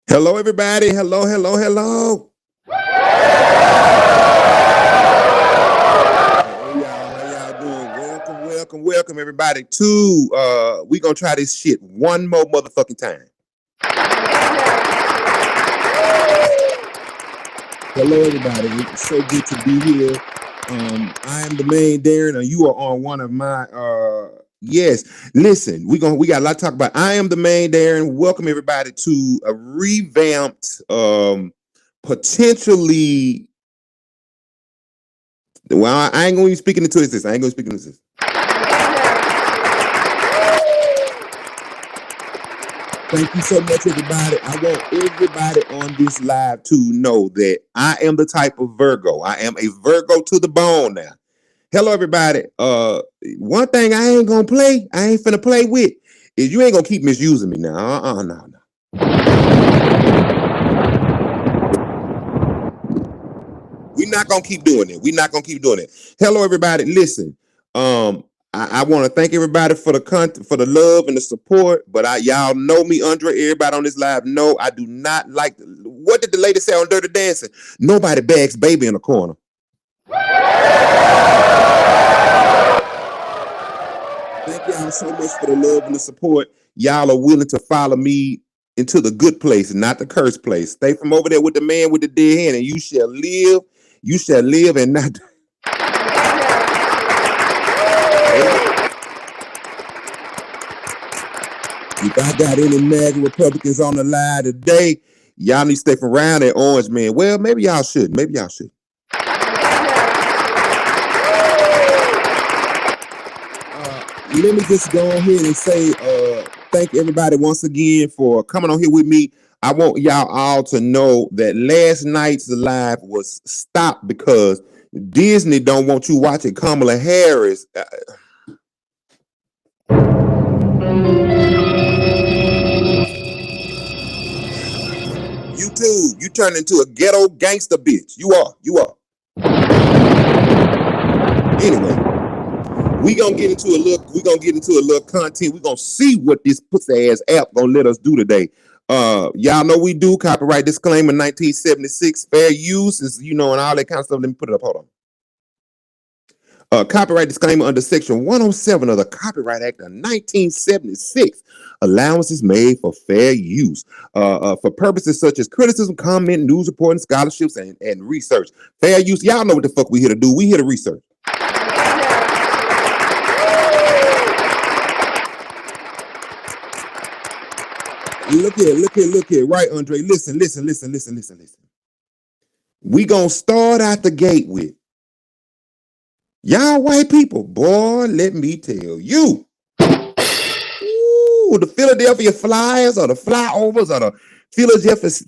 Hello, everybody. Hello, hello, hello. Hey, y'all. How y'all doing? Welcome, welcome, welcome, everybody. We gonna try this shit one more motherfucking time. Hello, everybody. It's so good to be here. I am the main Darren, and you are on one of my yes. Listen, we got a lot to talk about. I am the main Darren. Welcome everybody to a revamped, potentially. Well, I ain't gonna be speaking into this. I ain't gonna speak into this. Thank you so much, everybody. I want everybody on this live to know that I am the type of Virgo. I am a Virgo to the bone now. Hello, everybody. One thing I ain't finna play with is you ain't gonna keep misusing me now. No. We're not gonna keep doing it. Hello, everybody. Listen, I want to thank everybody for the love and the support. But y'all know me, Andre. Everybody on this live know I do not like. What did the lady say on Dirty Dancing? Nobody bags baby in the corner. Thank y'all so much for the love and the support. Y'all are willing to follow me into the good place, not the cursed place. Stay from over there with the man with the dead hand, and you shall live. You shall live and not. If I got any MAGA Republicans on the line today, y'all need to stay from around that orange man. Well, maybe y'all should. Let me just go ahead and say thank everybody once again for coming on here with me. I want y'all all to know that last night's live was stopped because Disney don't want you watching Kamala Harris. YouTube, you turned into a ghetto gangster bitch. You are. Anyway, We gonna get into a little content. We gonna see what this pussy ass app gonna let us do today. Y'all know we do copyright disclaimer 1976, fair use is and all that kind of stuff. Let me put it up. Hold on. Copyright disclaimer under Section 107 of the Copyright Act of 1976. Allowance is made for fair use for purposes such as criticism, comment, news reporting, scholarships, and research. Fair use. Y'all know what the fuck we here to do. We here to research. Look here. Right, Andre. Listen. We gonna start out the gate with y'all white people. Boy, let me tell you. Ooh, the Philadelphia Flyers or the Flyovers or the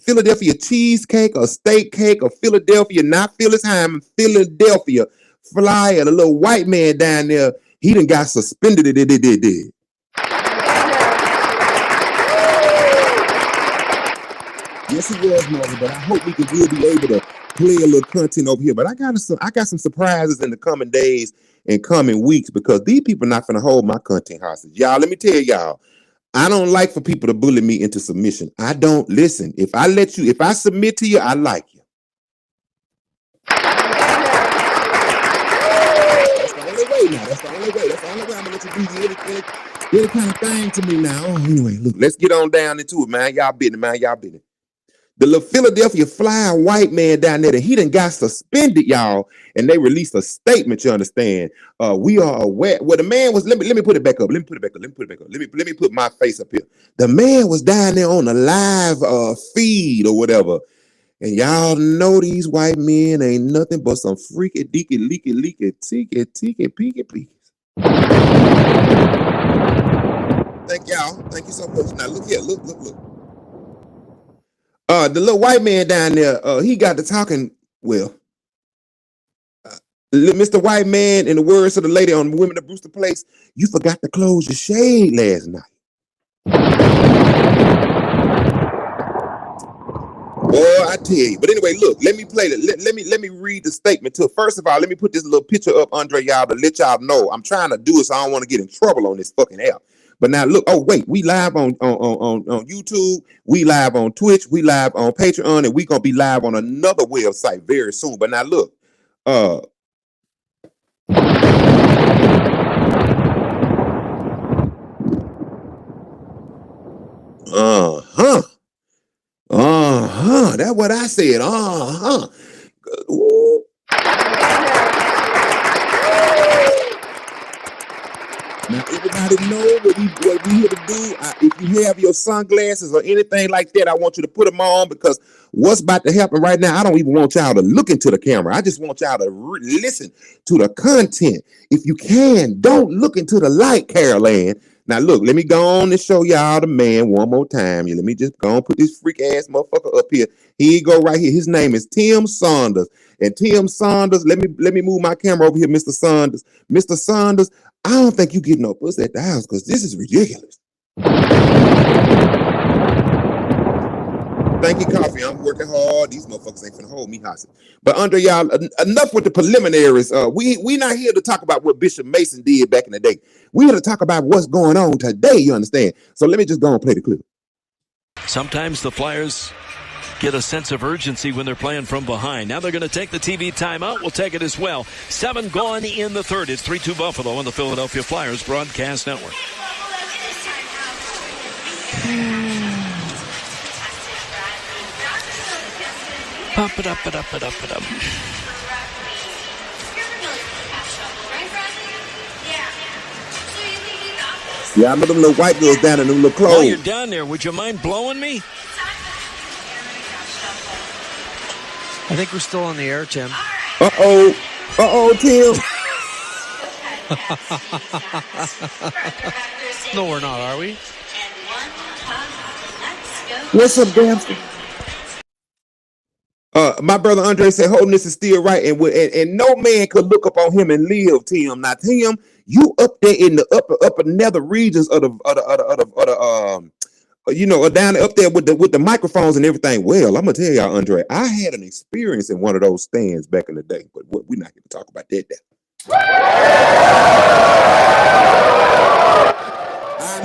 Philadelphia cheesecake or steak cake or Philadelphia, not Phyllis Hyman, Philadelphia Flyer, the little white man down there, he done got suspended. Yes, he was, Marvin, but I hope we will be able to play a little content over here. But I got some surprises in the coming days and coming weeks because these people are not going to hold my content hostage. Y'all, let me tell y'all, I don't like for people to bully me into submission. I don't listen. If I submit to you, I like you. That's the only way now. That's the only way I'm going to let you do any kind of thing to me now. Oh, anyway, look, let's get on down into it, man. Y'all business. The little Philadelphia Flyer white man down there, he done got suspended, y'all, and they released a statement. You understand? We are aware. Well, the man was. Let me put it back up. Let me put my face up here. The man was down there on a live feed or whatever, and y'all know these white men ain't nothing but some freaky deaky leaky tiki peeky. Thank y'all. Thank you so much. Now look here. Look. The little white man down there, he got to talking. Well, Mr. White Man, in the words of the lady on Women of Brewster Place, you forgot to close your shade last night. Boy, I tell you. But anyway, look, let me play it. Let me read the statement too. First of all, let me put this little picture up, Andre, y'all, to let y'all know. I'm trying to do it so I don't want to get in trouble on this fucking app. But now look, oh wait, we live on YouTube, we live on Twitch, we live on Patreon, and we gonna be live on another website very soon. But now look, that's what I said. Ooh. Now, everybody know what we here to do. If you have your sunglasses or anything like that, I want you to put them on because what's about to happen right now, I don't even want y'all to look into the camera. I just want y'all to listen to the content. If you can, don't look into the light, Carol Ann. Now, look, let me go on and show y'all the man one more time. Let me just go and put this freak ass motherfucker up here. Here you go right here. His name is Tim Saunders. And Tim Saunders, let me move my camera over here, Mr. Saunders. Mr. Saunders, I don't think you get no pussy at the house because this is ridiculous. Thank you, Coffee. I'm working hard. These motherfuckers ain't finna hold me hostage. But Andre, y'all, enough with the preliminaries. We not here to talk about what Bishop Mason did back in the day. We here to talk about what's going on today, you understand? So let me just go and play the clip. Sometimes the Flyers get a sense of urgency when they're playing from behind. Now they're going to take the TV timeout. We'll take it as well. 7 gone in the third. It's 3-2 Buffalo on the Philadelphia Flyers broadcast network. Pop it up. Yeah, I know them little white girls down in them little clothes. While you're down there, would you mind blowing me? I think we're still on the air, Tim. Uh-oh, Tim. No, we're not, are we? What's up, Damson? My brother Andre said holiness is still right, and no man could look up on him and live, Tim. Now, Tim, you up there in the upper nether regions of the down up there with the microphones and everything. Well, I'm gonna tell y'all, Andre, I had an experience in one of those stands back in the day, but we're not going to talk about that. I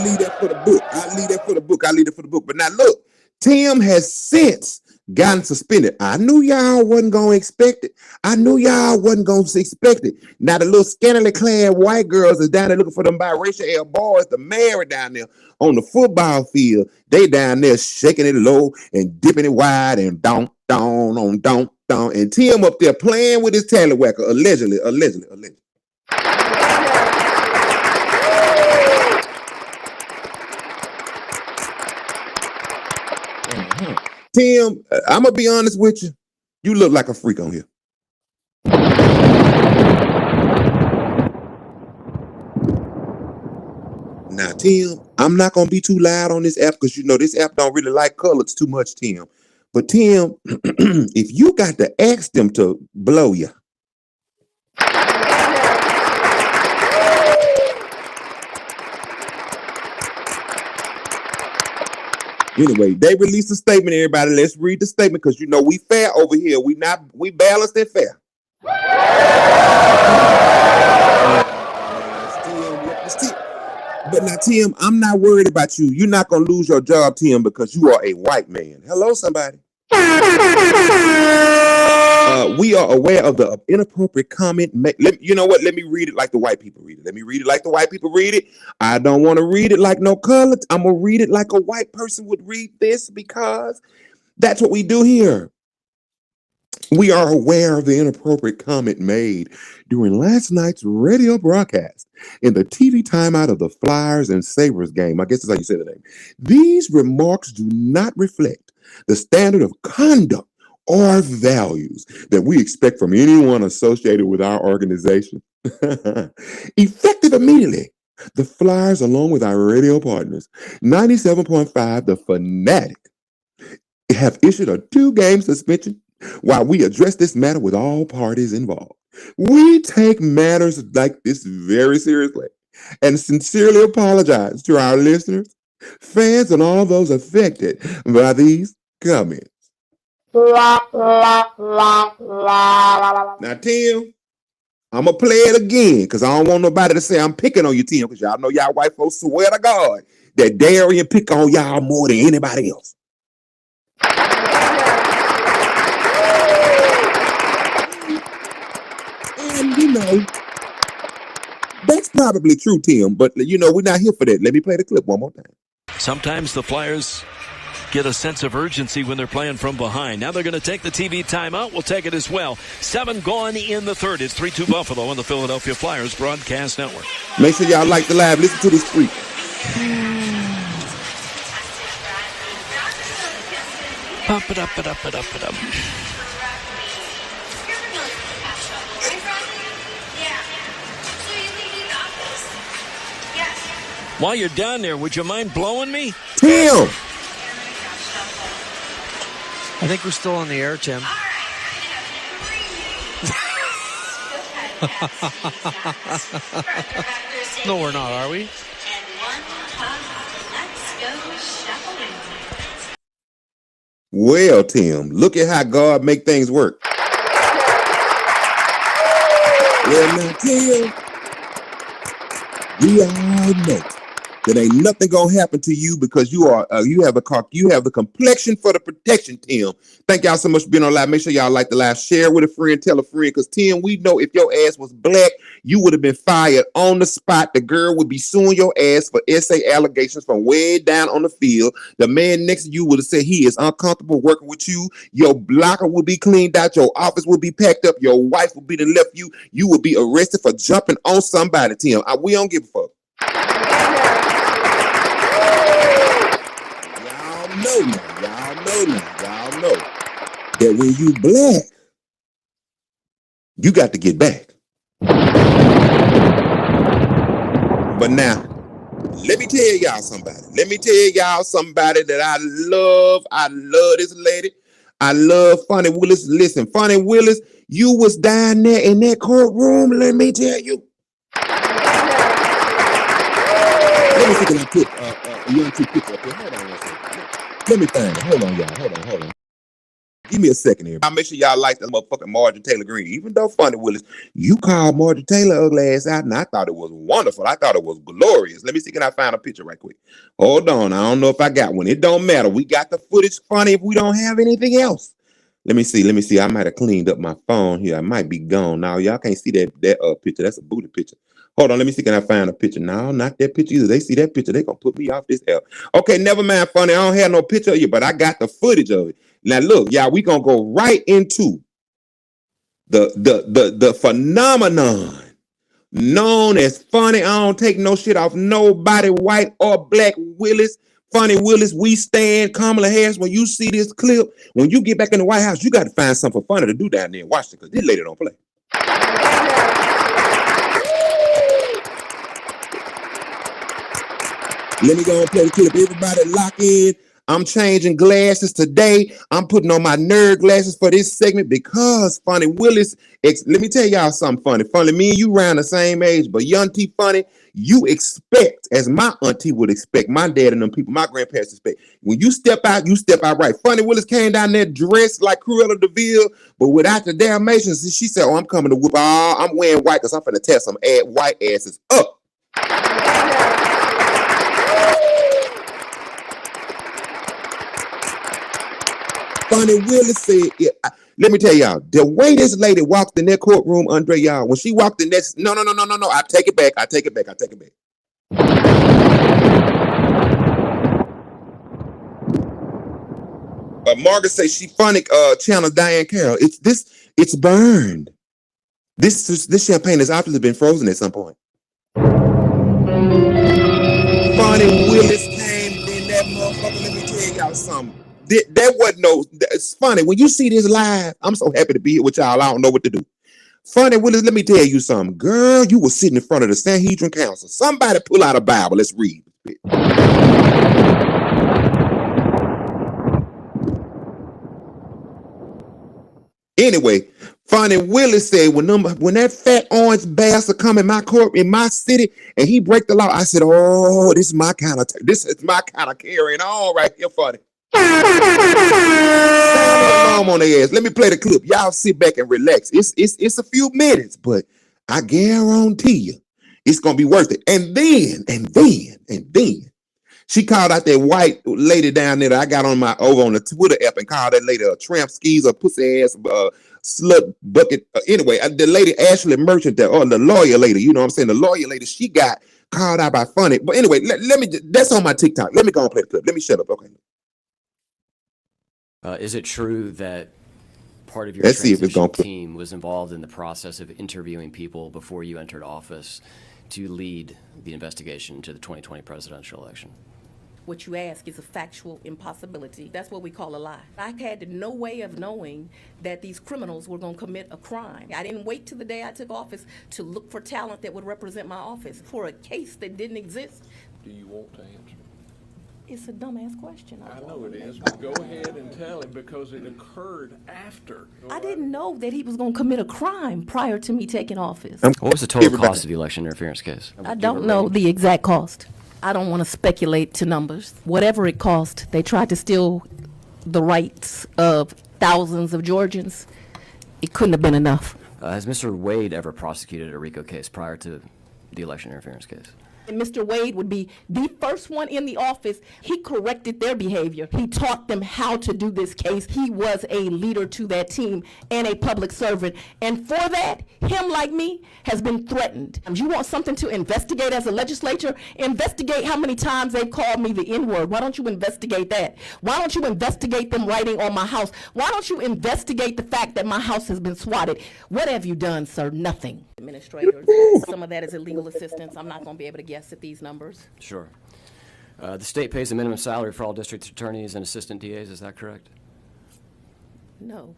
leave that for the book. I leave that for the book. I leave it for the book. But now look, Tim has since gotten suspended. I knew y'all wasn't gonna expect it. I knew y'all wasn't gonna expect it. Now the little scantily clad white girls is down there looking for them biracial L boys to marry down there on the football field. They down there shaking it low and dipping it wide and down, down, on down, down. And Tim up there playing with his tallywhacker, allegedly. Tim, I'm gonna be honest with you. You look like a freak on here. Now, Tim, I'm not gonna be too loud on this app because you know this app don't really like colors too much, Tim. But Tim, if you got to ask them to blow you. Anyway, they released a statement, everybody. Let's read the statement because you know we fair over here. We balanced and fair. But now, Tim, I'm not worried about you. You're not gonna lose your job, Tim, because you are a white man. Hello, somebody. We are aware of the inappropriate comment. You know what? Let me read it like the white people read it. Let me read it like the white people read it. I don't want to read it like no color. I'm going to read it like a white person would read this because that's what we do here. We are aware of the inappropriate comment made during last night's radio broadcast in the TV timeout of the Flyers and Sabres game. I guess that's how you say the name. These remarks do not reflect the standard of conduct or values that we expect from anyone associated with our organization. Effective immediately, the Flyers, along with our radio partners, 97.5, the Fanatic, have issued a 2-game suspension while we address this matter with all parties involved. We take matters like this very seriously and sincerely apologize to our listeners, fans, and all those affected by these comments. Now, Tim, I'm going to play it again because I don't want nobody to say I'm picking on you, Tim, because y'all know y'all white folks swear to God that Darian pick on y'all more than anybody else. And, you know, that's probably true, Tim, but, you know, we're not here for that. Let me play the clip one more time. Sometimes the Flyers get a sense of urgency when they're playing from behind. Now they're going to take the TV timeout. We'll take it as well. 7 gone in the third. It's 3-2 Buffalo on the Philadelphia Flyers Broadcast Network. Make sure y'all like the live. Listen to this freak. Pump it up, it up, it up, it up. While you're down there, would you mind blowing me? Tim! I think we're still on the air, Tim. No, we're not, are we? Well, Tim, look at how God make things work. Well, now, Tim, we all know that ain't nothing gonna happen to you because you have the complexion for the protection, Tim. Thank y'all so much for being on live. Make sure y'all like the live, share with a friend, tell a friend, because Tim, we know if your ass was black, you would have been fired on the spot. The girl would be suing your ass for SA allegations from way down on the field. The man next to you would have said he is uncomfortable working with you. Your blocker would be cleaned out. Your office would be packed up. Your wife would be left you. You would be arrested for jumping on somebody, Tim. We don't give a fuck. Y'all know that when you black, you got to get back. But now, let me tell y'all somebody. That I love. I love this lady. I love Fani Willis. Listen, Fani Willis, you was down there in that courtroom. Let me tell you. Let me see, can I put a young two picture up here? Hold on one second. Let me find it. Hold on, y'all. Hold on. Give me a second here. I'll make sure y'all like that motherfucking Marjorie Taylor Greene. Even though Funny Willis, you called Marjorie Taylor ugly ass out, and I thought it was wonderful. I thought it was glorious. Let me see, can I find a picture right quick? Hold on. I don't know if I got one. It don't matter. We got the footage, Funny, if we don't have anything else. Let me see. I might have cleaned up my phone here. I might be gone. Now, y'all can't see that picture. That's a booty picture. Hold on, let me see. Can I find a picture? No, not that picture either. They see that picture, they gonna put me off this app. Okay, never mind, Funny. I don't have no picture of you, but I got the footage of it. Now look, y'all, we gonna go right into the phenomenon known as Funny. I don't take no shit off nobody, white or black. Willis, Funny Willis, we stand. Kamala Harris, when you see this clip, when you get back in the White House, you got to find something funny to do down there in Washington, because this lady don't play. Let me go and play the clip. Everybody lock in. I'm changing glasses today. I'm putting on my nerd glasses for this segment because Funny Willis, let me tell y'all something funny. Funny, me and you around the same age, but young T Funny, you expect, as my auntie would expect, my dad and them people, my grandparents expect, when you step out right. Funny Willis came down there dressed like Cruella DeVille, but without the Dalmatians. She said, oh, I'm coming to whoop. I'm wearing white because I'm finna tear some white asses up. Funny Willis said, let me tell y'all, the way this lady walked in that courtroom, Andre, y'all, when she walked in that, no, I take it back. Margaret says she funny, channel Diane Carroll. It's burned. This champagne has obviously been frozen at some point. Funny Willis came in that motherfucker. Let me tell y'all something. That wasn't no. It's funny when you see this live. I'm so happy to be here with y'all. I don't know what to do. Funny Willis, let me tell you something, girl. You were sitting in front of the Sanhedrin Council. Somebody pull out a Bible. Let's read. Anyway, Fani Willis said when that fat orange bastard come in my court in my city and he break the law, I said, oh, this is my kind of carrying on right here, Fani. On their ass. Let me play the clip. Y'all sit back and relax. It's a few minutes, but I guarantee you it's gonna be worth it. And then she called out that white lady down there that I got on the Twitter app and called that lady a tramp, skis, a pussy ass, slut bucket. Anyway, the lady Ashley Merchant, or the lawyer lady, you know what I'm saying? The lawyer lady, she got called out by Funny. But anyway, let me. That's on my TikTok. Let me go and play the clip. Let me shut up. Okay. Is it true that part of your transition team was involved in the process of interviewing people before you entered office to lead the investigation into the 2020 presidential election? What you ask is a factual impossibility. That's what we call a lie. I had no way of knowing that these criminals were going to commit a crime. I didn't wait till the day I took office to look for talent that would represent my office for a case that didn't exist. Do you want to answer? It's a dumbass question. I know it is, but go ahead and tell him because it occurred after. I didn't know that he was going to commit a crime prior to me taking office. What was the total cost of the election interference case? I don't know the exact cost. I don't want to speculate to numbers. Whatever it cost, they tried to steal the rights of thousands of Georgians. It couldn't have been enough. Has Mr. Wade ever prosecuted a RICO case prior to the election interference case? And Mr. Wade would be the first one in the office. He corrected their behavior. He taught them how to do this case. He was a leader to that team and a public servant. And for that, him like me has been threatened. You want something to investigate as a legislature? Investigate how many times they've called me the N-word. Why don't you investigate that? Why don't you investigate them writing on my house? Why don't you investigate the fact that my house has been swatted? What have you done, sir? Nothing. Administrators, some of that is illegal assistance. I'm not going to be able to guess at these numbers. Sure. The state pays a minimum salary for all district attorneys and assistant DAs. Is that correct? No.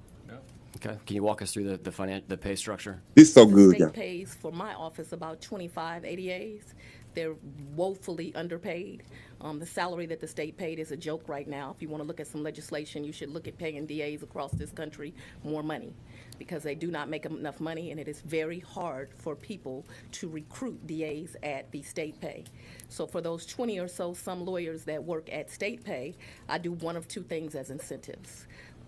Okay. Can you walk us through the pay structure? It's so good. The state pays for my office about 25 ADAs. They're woefully underpaid. The salary that the state paid is a joke right now. If you want to look at some legislation, you should look at paying DAs across this country more money, because they do not make enough money, and it is very hard for people to recruit DAs at the state pay. So for those 20 or so some lawyers that work at state pay, I do one of two things as incentives.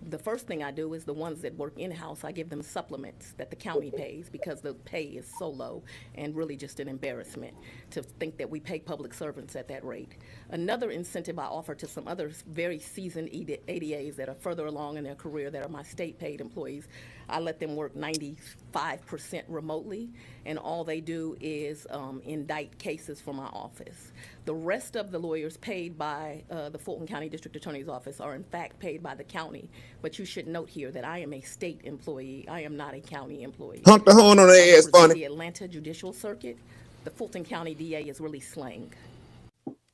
The first thing I do is the ones that work in-house, I give them supplements that the county pays because the pay is so low and really just an embarrassment to think that we pay public servants at that rate. Another incentive I offer to some other very seasoned ADAs that are further along in their career that are my state paid employees, I let them work 95% remotely, and all they do is indict cases for my office. The rest of the lawyers paid by the Fulton County District Attorney's Office are in fact paid by the county. But you should note here that I am a state employee. I am not a county employee. Hump the horn on their ass, Fani. The Atlanta Judicial Circuit, the Fulton County DA is really slang.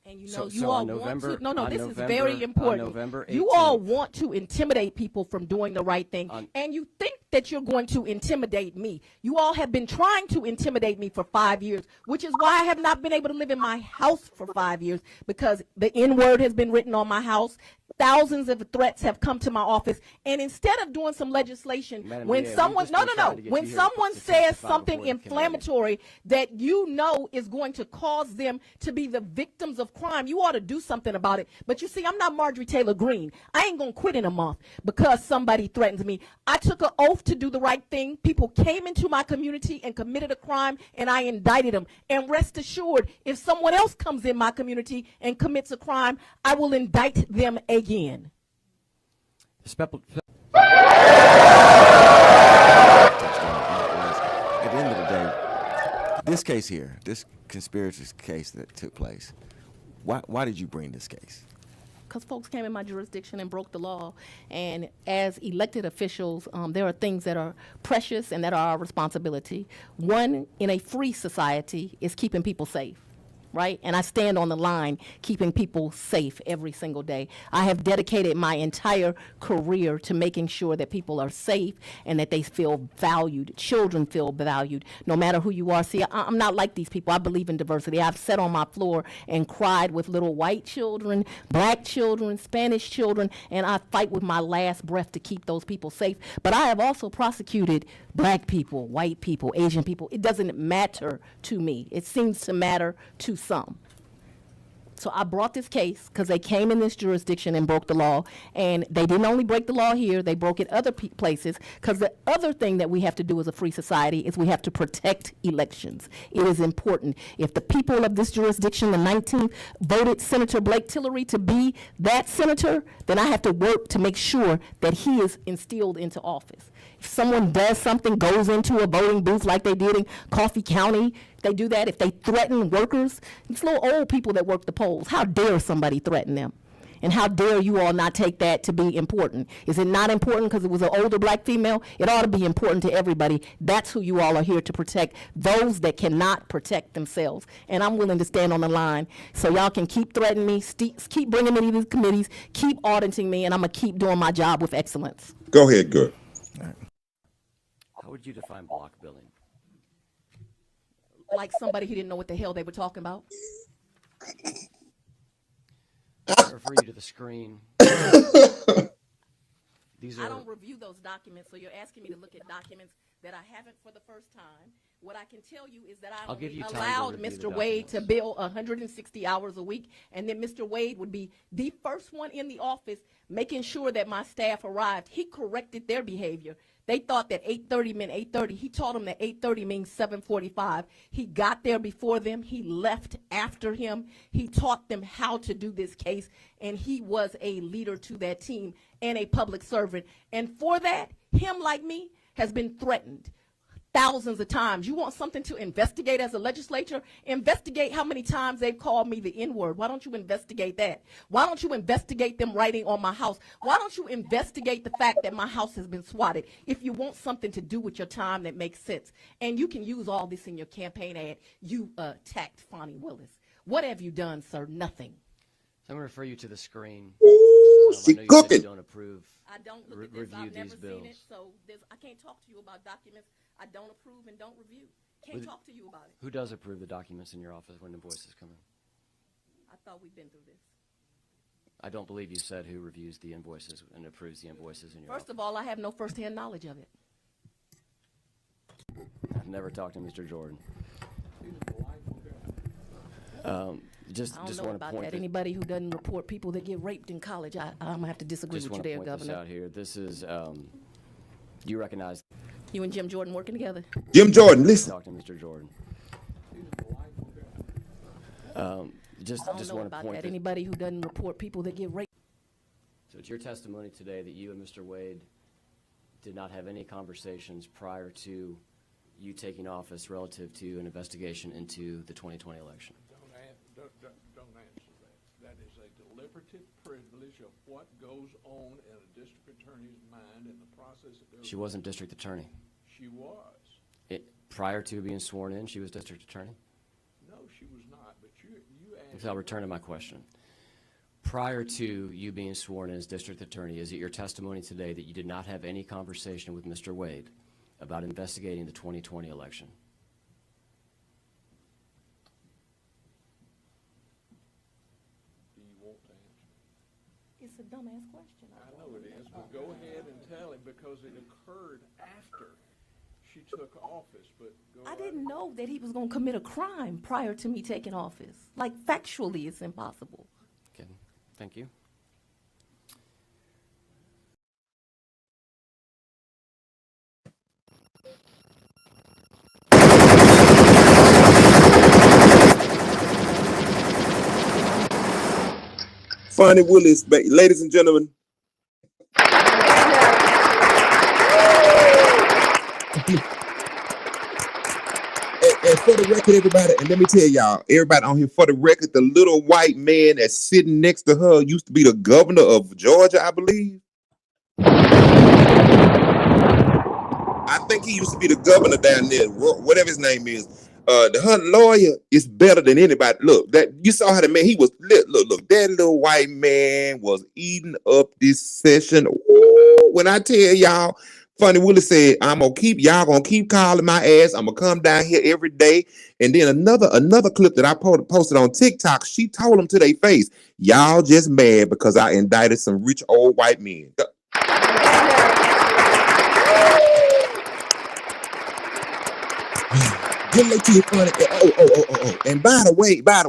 And you know, So on November, this is November, very important. November 18th, you all want to intimidate people from doing the right thing, and you think that you're going to intimidate me. You all have been trying to intimidate me for 5 years, which is why I have not been able to live in my house for 5 years, because the N-word has been written on my house. Thousands of threats have come to my office, and instead of doing some legislation, Madam when DA, someone when you here someone to says testify something before the committee. inflammatory that you know is going to cause them to be the victims of crime, you ought to do something about it. But you see, I'm not Marjorie Taylor Greene. I ain't gonna quit in a month because somebody threatens me. I took an oath to do the right thing. People came into my community and committed a crime, and I indicted them. And rest assured, if someone else comes in my community and commits a crime, I will indict them again. At the end of the day, this case here, this conspiracy case that took place, why did you bring this case? Because folks came in my jurisdiction and broke the law. And as elected officials, there are things that are precious and that are our responsibility. One, in a free society, is keeping people safe. Right? And I stand on the line keeping people safe every single day. I have dedicated my entire career to making sure that people are safe and that they feel valued. Children feel valued, no matter who you are. See, I'm not like these people. I believe in diversity. I've sat on my floor and cried with little white children, black children, Spanish children, and I fight with my last breath to keep those people safe. But I have also prosecuted black people, white people, Asian people. It doesn't matter to me. It seems to matter to some. So I brought this case because they came in this jurisdiction and broke the law, and they didn't only break the law here, they broke it other places, because the other thing that we have to do as a free society is we have to protect elections. It is important. If the people of this jurisdiction, the 19th, voted Senator Blake Tillery to be that senator, then I have to work to make sure that he is instilled into office. If someone does something, goes into a voting booth like they did in Coffee County, they do that. If they threaten workers, it's little old people that work the polls. How dare somebody threaten them? And how dare you all not take that to be important? Is it not important because it was an older black female? It ought to be important to everybody. That's who you all are here to protect, those that cannot protect themselves. And I'm willing to stand on the line so y'all can keep threatening me, keep bringing me to these committees, keep auditing me, and I'm going to keep doing my job with excellence. Go ahead, good. How would you define block billing? Like somebody who didn't know what the hell they were talking about. I refer you to the screen. These are. I don't review those documents, so you're asking me to look at documents that I haven't for the first time. What I can tell you is that I allowed Mr. Wade to bill 160 hours a week, and then Mr. Wade would be the first one in the office making sure that my staff arrived. He corrected their behavior. They thought that 8:30 meant 8:30. He taught them that 8:30 means 7:45. He got there before them. He left after him. He taught them how to do this case, and he was a leader to that team and a public servant. And for that, him like me has been threatened thousands of times. You want something to investigate as a legislature? Investigate how many times they've called me the N-word. Why don't you investigate that? Why don't you investigate them writing on my house? Why don't you investigate the fact that my house has been swatted? If you want something to do with your time that makes sense, and you can use all this in your campaign ad, you attacked Fani Willis. What have you done, sir? Nothing. So I'm going to refer you to the screen. Ooh, she I know cooking. You don't approve. I don't look at this. I've never seen it, so I can't talk to you about documents I don't approve and don't review. Can't talk to you about it. Who does approve the documents in your office when invoices come in? I thought we'd been through this. I don't believe you said who reviews the invoices and approves the invoices in your office. First of all, I have no firsthand knowledge of it. I've never talked to Mr. Jordan. Just I don't know want to about point that. this, Anybody who doesn't report people that get raped in college, I'm gonna have to disagree just with you want to there, point this Governor. out here. This is you recognize. You and Jim Jordan working together? Jim Jordan, listen. Talk to Mr. Jordan. I don't know want to about point that. this. Anybody who doesn't report people that get raped. So it's your testimony today that you and Mr. Wade did not have any conversations prior to you taking office relative to an investigation into the 2020 election. Don't answer that. That is a deliberative privilege of what goes on in a district attorney's mind in the process that goes She wasn't district attorney. She was. Prior to being sworn in, she was district attorney? No, she was not, but you asked. So I'll return to my question. Prior to you being sworn in as district attorney, is it your testimony today that you did not have any conversation with Mr. Wade about investigating the 2020 election? Do you want to answer? It's a dumbass question. I know it is, but go ahead and tell him because it occurred after she took office, but go I right didn't know that he was gonna commit a crime prior to me taking office. Like factually, it's impossible. Okay, thank you. Fani Willis, ladies and gentlemen. And for the record, everybody, and let me tell y'all, everybody on here, for the record, the little white man that's sitting next to her used to be the governor of Georgia, I believe. I think he used to be the governor down there, whatever his name is. Her lawyer is better than anybody. Look, that you saw how the man, he was, look, that little white man was eating up this session. Ooh, when I tell y'all, Fani Willis said, y'all gonna keep calling my ass. I'm gonna come down here every day. And then another clip that I posted on TikTok, she told them to their face, y'all just mad because I indicted some rich old white men. Good luck to you, Fani. Oh. And by the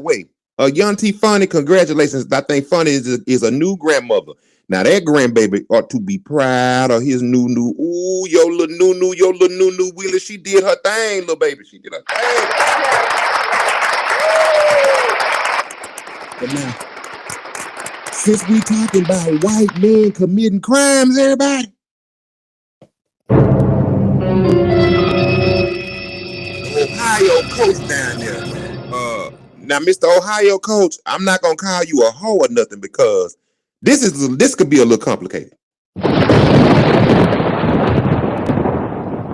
way, young T Fani, congratulations. I think Fani is a new grandmother. Now that grandbaby ought to be proud of his new. Ooh, your little new Willie. She did her thing, little baby. She did her thing. But now, since we talking about white men committing crimes, everybody. Ohio coach down there. Now, Mr. Ohio coach, I'm not gonna call you a hoe or nothing because this could be a little complicated.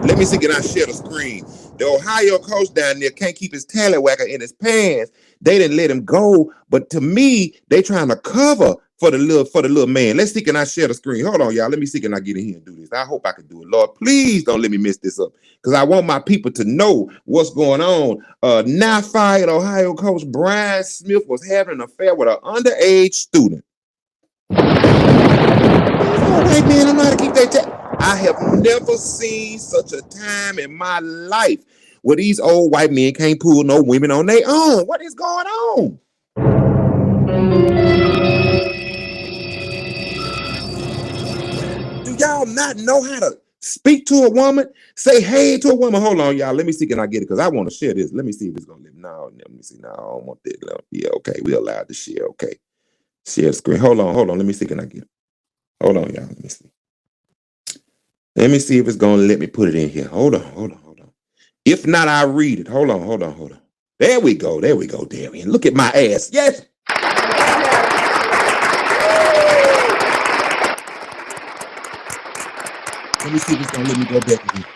Let me see, can I share the screen? The Ohio coach down there can't keep his tallywhacker in his pants. They didn't let him go, but to me, they trying to cover for the little man. Let's see, can I share the screen? Hold on, y'all. Let me see, can I get in here and do this? I hope I can do it. Lord, please don't let me mess this up because I want my people to know what's going on. Now fired Ohio coach Brian Smith was having an affair with an underage student. White man, I'm not to keep that. I have never seen such a time in my life where these old white men can't pull no women on their own. What is going on? Do y'all not know how to speak to a woman? Say hey to a woman. Hold on, y'all. Let me see. Can I get it? Because I want to share this. Let me see if it's going to live. No, let me see. No, I don't want that. No. Yeah, okay. We're allowed to share. Okay. Share the screen. Hold on. Let me see. Can I get it? Hold on, y'all. Let me see. Let me see if it's going to let me put it in here. Hold on. If not, I'll read it. Hold on. There we go, Darian. Look at my ass. Yes. Let me see if it's going to let me go back again.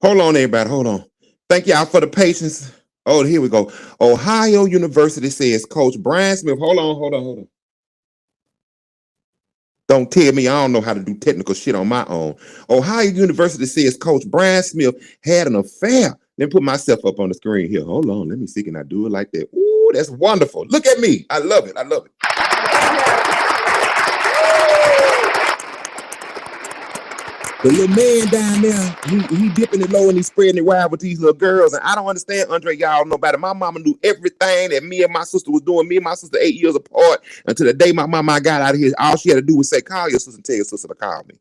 Hold on, everybody. Hold on. Thank y'all for the patience. Oh, here we go. Ohio University says Coach Brian Smith. Hold on. Don't tell me I don't know how to do technical shit on my own. Ohio University says Coach Brian Smith had an affair. Let me put myself up on the screen here. Hold on. Let me see. Can I do it like that? Ooh, that's wonderful. Look at me. I love it. The little man down there, he dipping it low and he's spreading it wide with these little girls. And I don't understand, Andre, y'all know about it. My mama knew everything that me and my sister was doing. Me and my sister 8 years apart until the day my mama got out of here. All she had to do was say, call your sister and tell your sister to call me.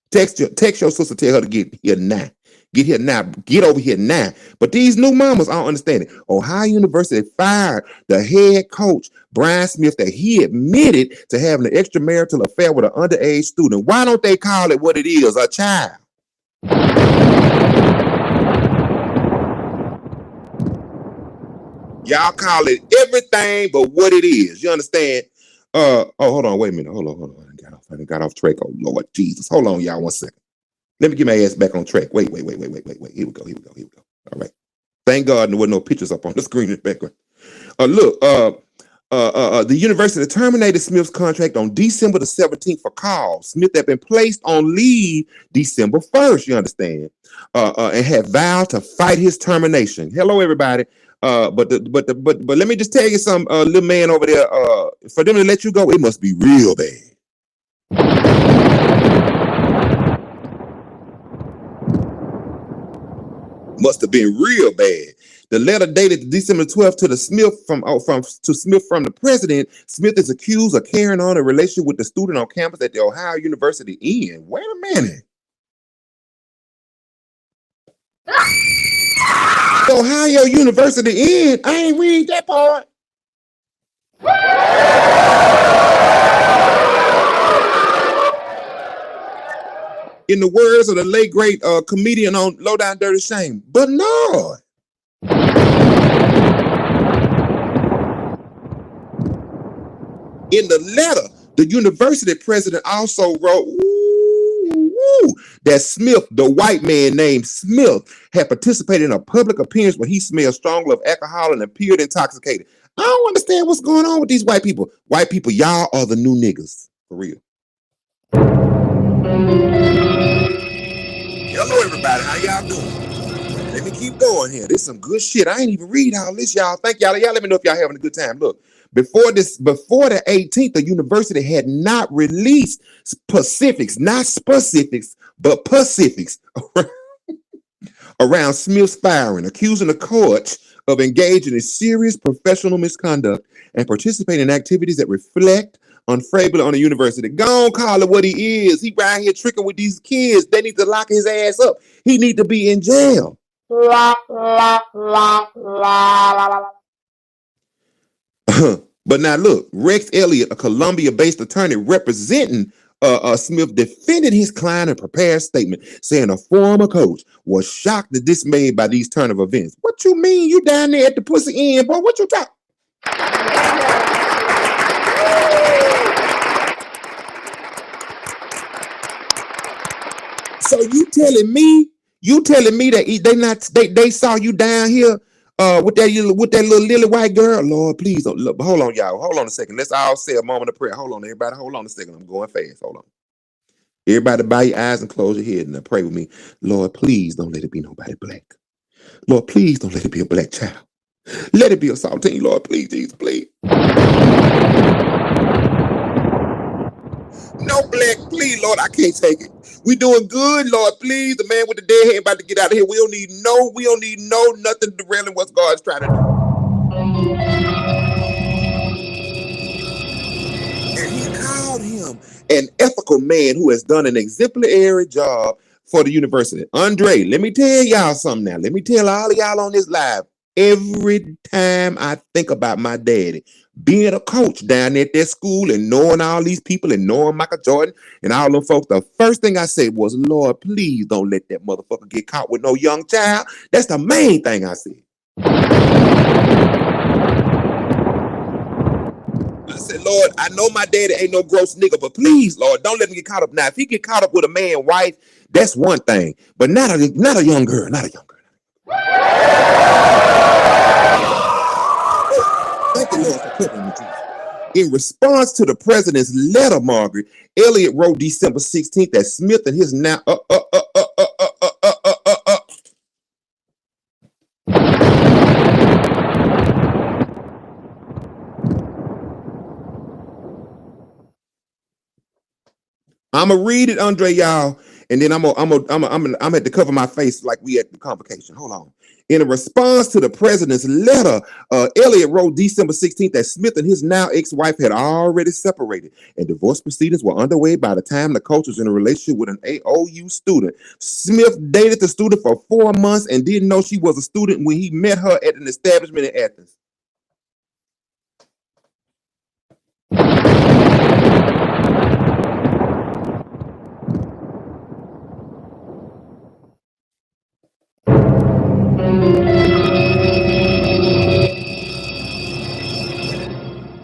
Text your sister, tell her to get here now. Get here now. Get over here now. But these new mamas, I don't understand it. Ohio University fired the head coach, Brian Smith, that he admitted to having an extramarital affair with an underage student. Why don't they call it what it is, a child? Y'all call it everything but what it is. You understand? Hold on, wait a minute. Hold on. I got off track. Oh, Lord Jesus. Hold on, y'all, 1 second. Let me get my ass back on track. Wait. Here we go. All right. Thank God there were no pictures up on the screen in the background. The university terminated Smith's contract on December the 17th for cause. Smith had been placed on leave December 1st, you understand, and had vowed to fight his termination. Hello, everybody. But let me just tell you something, little man over there. For them to let you go, it must be real bad. Must have been real bad. The letter dated December 12th to Smith from the president. Smith is accused of carrying on a relationship with the student on campus at the Ohio University Inn. Wait a minute. Ohio University Inn? I ain't read that part. In the words of the late great comedian on Low Down Dirty Shame, but no. In the letter, the university president also wrote that Smith, the white man named Smith, had participated in a public appearance where he smelled strongly of alcohol and appeared intoxicated. I don't understand what's going on with these white people. White people, y'all are the new niggas. For real. Hello, everybody. How y'all doing? Let me keep going here. This is some good shit. I ain't even read all this, y'all. Thank y'all. Y'all let me know if y'all having a good time. Look, before the 18th, the university had not released specifics, not specifics, but specifics around Smith's firing, accusing the coach of engaging in serious professional misconduct and participating in activities that reflect unfavorably on the university. Go on, call it what he is. He right here tricking with these kids. They need to lock his ass up. He need to be in jail. But now look, Rex Elliott, a Columbia-based attorney representing Smith, defended his client and prepared a statement saying a former coach was shocked and dismayed by these turn of events. What you mean? You down there at the pussy end, boy? What you talking? So you telling me that they saw you down here with that little lily white girl? Lord, please don't look. Hold on, y'all. Hold on a second. Let's all say a moment of prayer. Hold on, everybody. Hold on a second. I'm going fast. Hold on. Everybody, bow your eyes and close your head and pray with me. Lord, please don't let it be nobody black. Lord, please don't let it be a black child. Let it be a saltine, Lord. Please, Jesus, please. No black, please, Lord. I can't take it. We doing good, Lord. Please, the man with the dead head about to get out of here. We don't need nothing derailing what God's trying to do. And he called him an ethical man who has done an exemplary job for the university. Andre, let me tell y'all something now. Let me tell all of y'all on this live. Every time I think about my daddy being a coach down at that school and knowing all these people and knowing Michael Jordan and all them folks, the first thing I said was, Lord, please don't let that motherfucker get caught with no young child. That's the main thing I said. I said, Lord, I know my daddy ain't no gross nigga, but please, Lord, don't let him get caught up. Now, if he get caught up with a man, wife, that's one thing, but not a young girl, not a young girl. Thank you, Lord, for covering me, Jesus. In response to the president's letter, Margaret, Elliott wrote December 16th that Smith and his now I'ma read it, Andre, y'all. and then I'm at to cover my face like we at the convocation. Hold on. In a response to the president's letter, Elliott wrote December 16th that Smith and his now ex-wife had already separated, and divorce proceedings were underway by the time the coach was in a relationship with an AOU student. Smith dated the student for 4 months and didn't know she was a student when he met her at an establishment in Athens.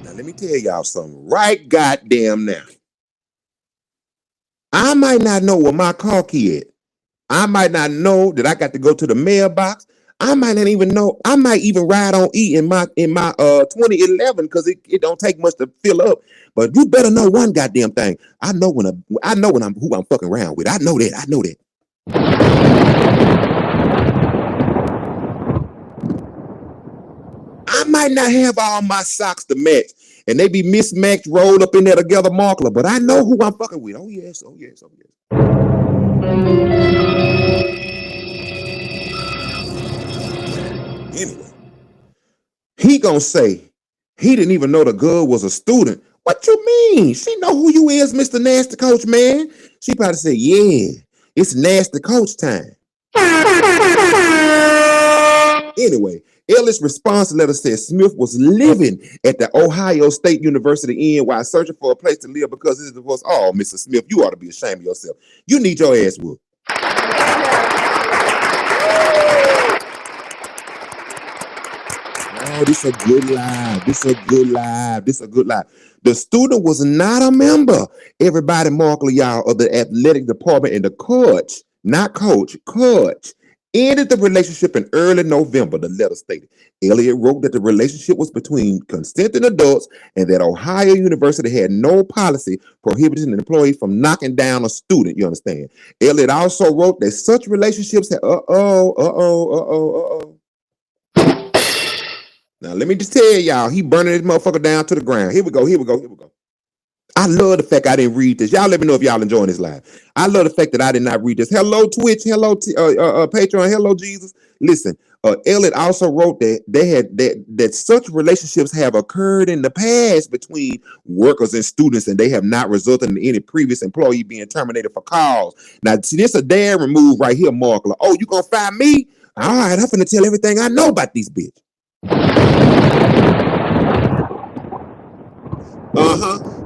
Now, let me tell y'all something right goddamn now. I might not know where my car key is. I might not know that I got to go to the mailbox. I might not even know. I might even ride on E in my 2011 because it don't take much to fill up. But you better know one goddamn thing. I know when I'm who I'm fucking around with. I know that. I know that. I might not have all my socks to match, and they be mismatched, rolled up in there together, markler. But I know who I'm fucking with. Oh yes, oh yes, oh yes. Anyway, he gonna say he didn't even know the girl was a student. What you mean? She know who you is, Mr. Nasty Coach, man. She probably said, yeah, it's Nasty Coach time. Anyway, Elliott's response letter said Smith was living at the Ohio State University Inn while searching for a place to live because his divorce. Oh, Mr. Smith, you ought to be ashamed of yourself. You need your ass whooped. Oh, this a good live. This a good live. This a good live. The student was not a member. Everybody, markle y'all, of the athletic department, and the coach, not coach, coach, ended the relationship in early November, the letter stated. Elliott wrote that the relationship was between consenting adults and that Ohio University had no policy prohibiting an employee from knocking down a student, you understand? Elliott also wrote that such relationships had, Now, let me just tell y'all, he burning this motherfucker down to the ground. Here we go. I love the fact I didn't read this. Y'all let me know if y'all enjoying this live. I love the fact that I did not read this. Hello, Twitch. Hello, Patreon. Hello, Jesus. Listen, Elliott also wrote that that such relationships have occurred in the past between workers and students, and they have not resulted in any previous employee being terminated for cause. Now, see, this a daring move right here, Markler. Oh, you gonna fire me? All right, I'm finna tell everything I know about these bitches.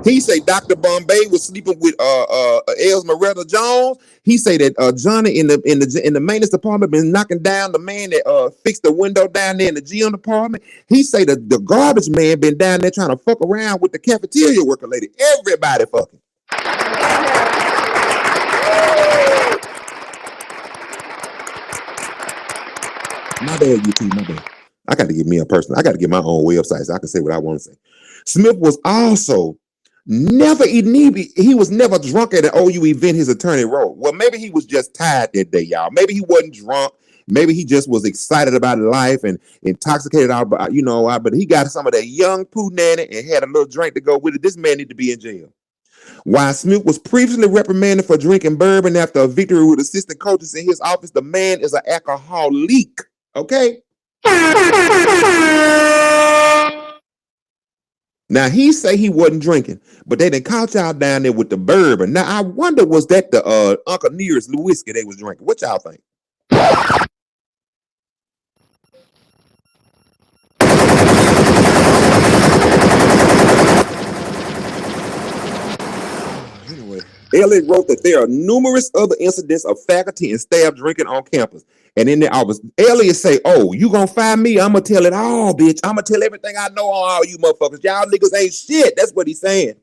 He say Dr. Bombay was sleeping with Esmeralda Jones. He say that Johnny in the maintenance department been knocking down the man that fixed the window down there in the gym department. He say that the garbage man been down there trying to fuck around with the cafeteria worker lady. Everybody fucking. My bad, YouTube, my bad. I got to get me a person. I got to get my own website so I can say what I want to say. Smith was also he was never drunk at an OU event his attorney wrote. Well, maybe he was just tired that day, y'all. Maybe he wasn't drunk. Maybe he just was excited about life and intoxicated out, but he got some of that young poo nanny and had a little drink to go with it. This man need to be in jail. While Smith was previously reprimanded for drinking bourbon after a victory with assistant coaches in his office, the man is an alcoholic. Okay? Now, he say he wasn't drinking, but they done caught y'all down there with the bourbon. Now, I wonder, was that the Uncle Nearest whiskey they was drinking? What y'all think? Anyway, Elliott wrote that there are numerous other incidents of faculty and staff drinking on campus. And in the office, Elliott say, oh, you gonna fire me? I'm gonna tell it all, bitch. I'm gonna tell everything I know on all you motherfuckers. Y'all niggas ain't shit. That's what he's saying.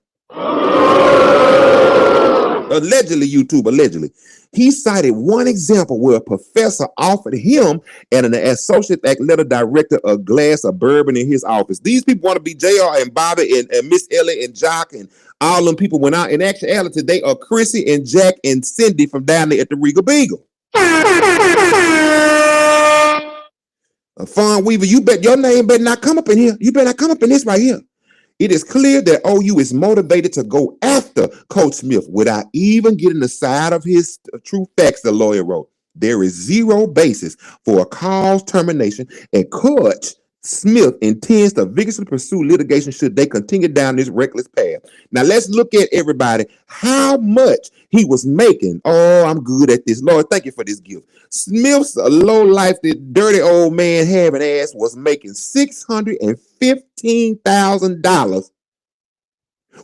Allegedly, YouTube, allegedly. He cited one example where a professor offered him and an associate athletic director a glass of bourbon in his office. These people want to be JR and Bobby and Miss Elliott and Jock and all them people went out. In actuality, they are Chrissy and Jack and Cindy from down there at the Regal Beagle. Fawn Weaver, you bet your name better not come up in here. You better not come up in this right here. It is clear that OU is motivated to go after Coach Smith without even getting the side of his true facts, the lawyer wrote. There is zero basis for a cause termination, and Coach Smith intends to vigorously pursue litigation should they continue down this reckless path. Now let's look at everybody how much he was making. Oh, I'm good at this. Lord, thank you for this gift. Smith's low life, the dirty old man having ass was making $615,000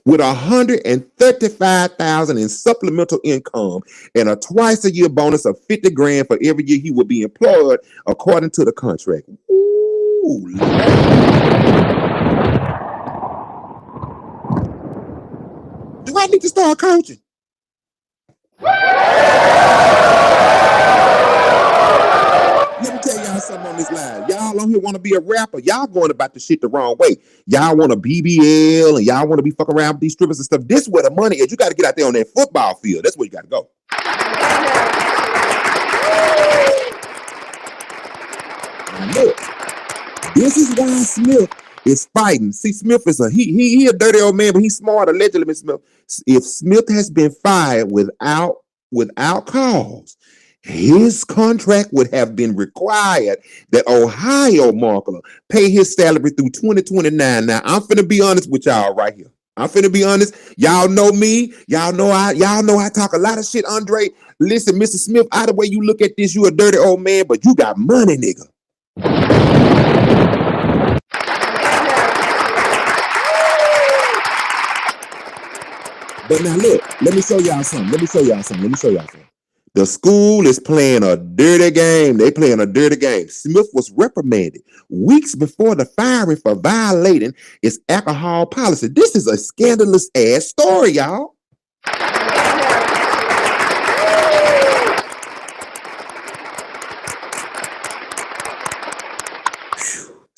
with $135,000 in supplemental income and a twice a year bonus of $50,000 for every year he would be employed according to the contract. Ooh, do I need to start coaching? Let me tell y'all something on this live. Y'all on here want to be a rapper. Y'all going about the shit the wrong way. Y'all want to BBL and y'all want to be fucking around with these strippers and stuff. This is where the money is. You got to get out there on that football field. That's where you got to go. Now look, this is why Smith is fighting. See, Smith is he a dirty old man, but he's smart. Allegedly, Smith. If Smith has been fired without cause, his contract would have been required that Ohio Markler pay his salary through 2029. Now, I'm finna be honest with y'all right here. I'm finna be honest. Y'all know me. Y'all know I talk a lot of shit, Andre. Listen, Mr. Smith, either way you look at this, you a dirty old man, but you got money, nigga. But now look, let me show y'all something. The school is playing a dirty game. They playing a dirty game. Smith was reprimanded weeks before the firing for violating its alcohol policy. This is a scandalous ass story, y'all.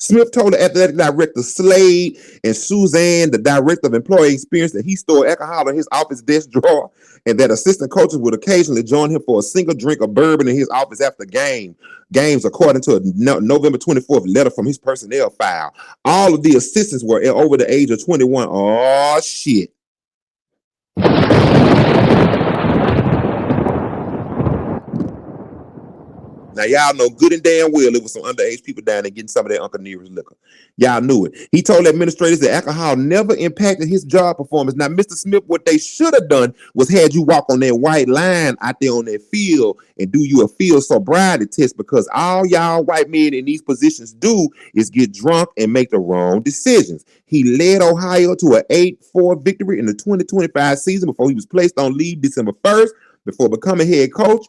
Smith told the athletic director Slade and Suzanne, the director of employee experience, that he stored alcohol in his office desk drawer and that assistant coaches would occasionally join him for a single drink of bourbon in his office after games, according to a November 24th letter from his personnel file. All of the assistants were over the age of 21. Oh, shit. Now, y'all know good and damn well it was some underage people down there getting some of their Uncle Nearest liquor. Y'all knew it. He told administrators that alcohol never impacted his job performance. Now, Mr. Smith, what they should have done was had you walk on that white line out there on that field and do you a field sobriety test, because all y'all white men in these positions do is get drunk and make the wrong decisions. He led Ohio to an 8-4 victory in the 2025 season before he was placed on leave December 1st. Before becoming head coach,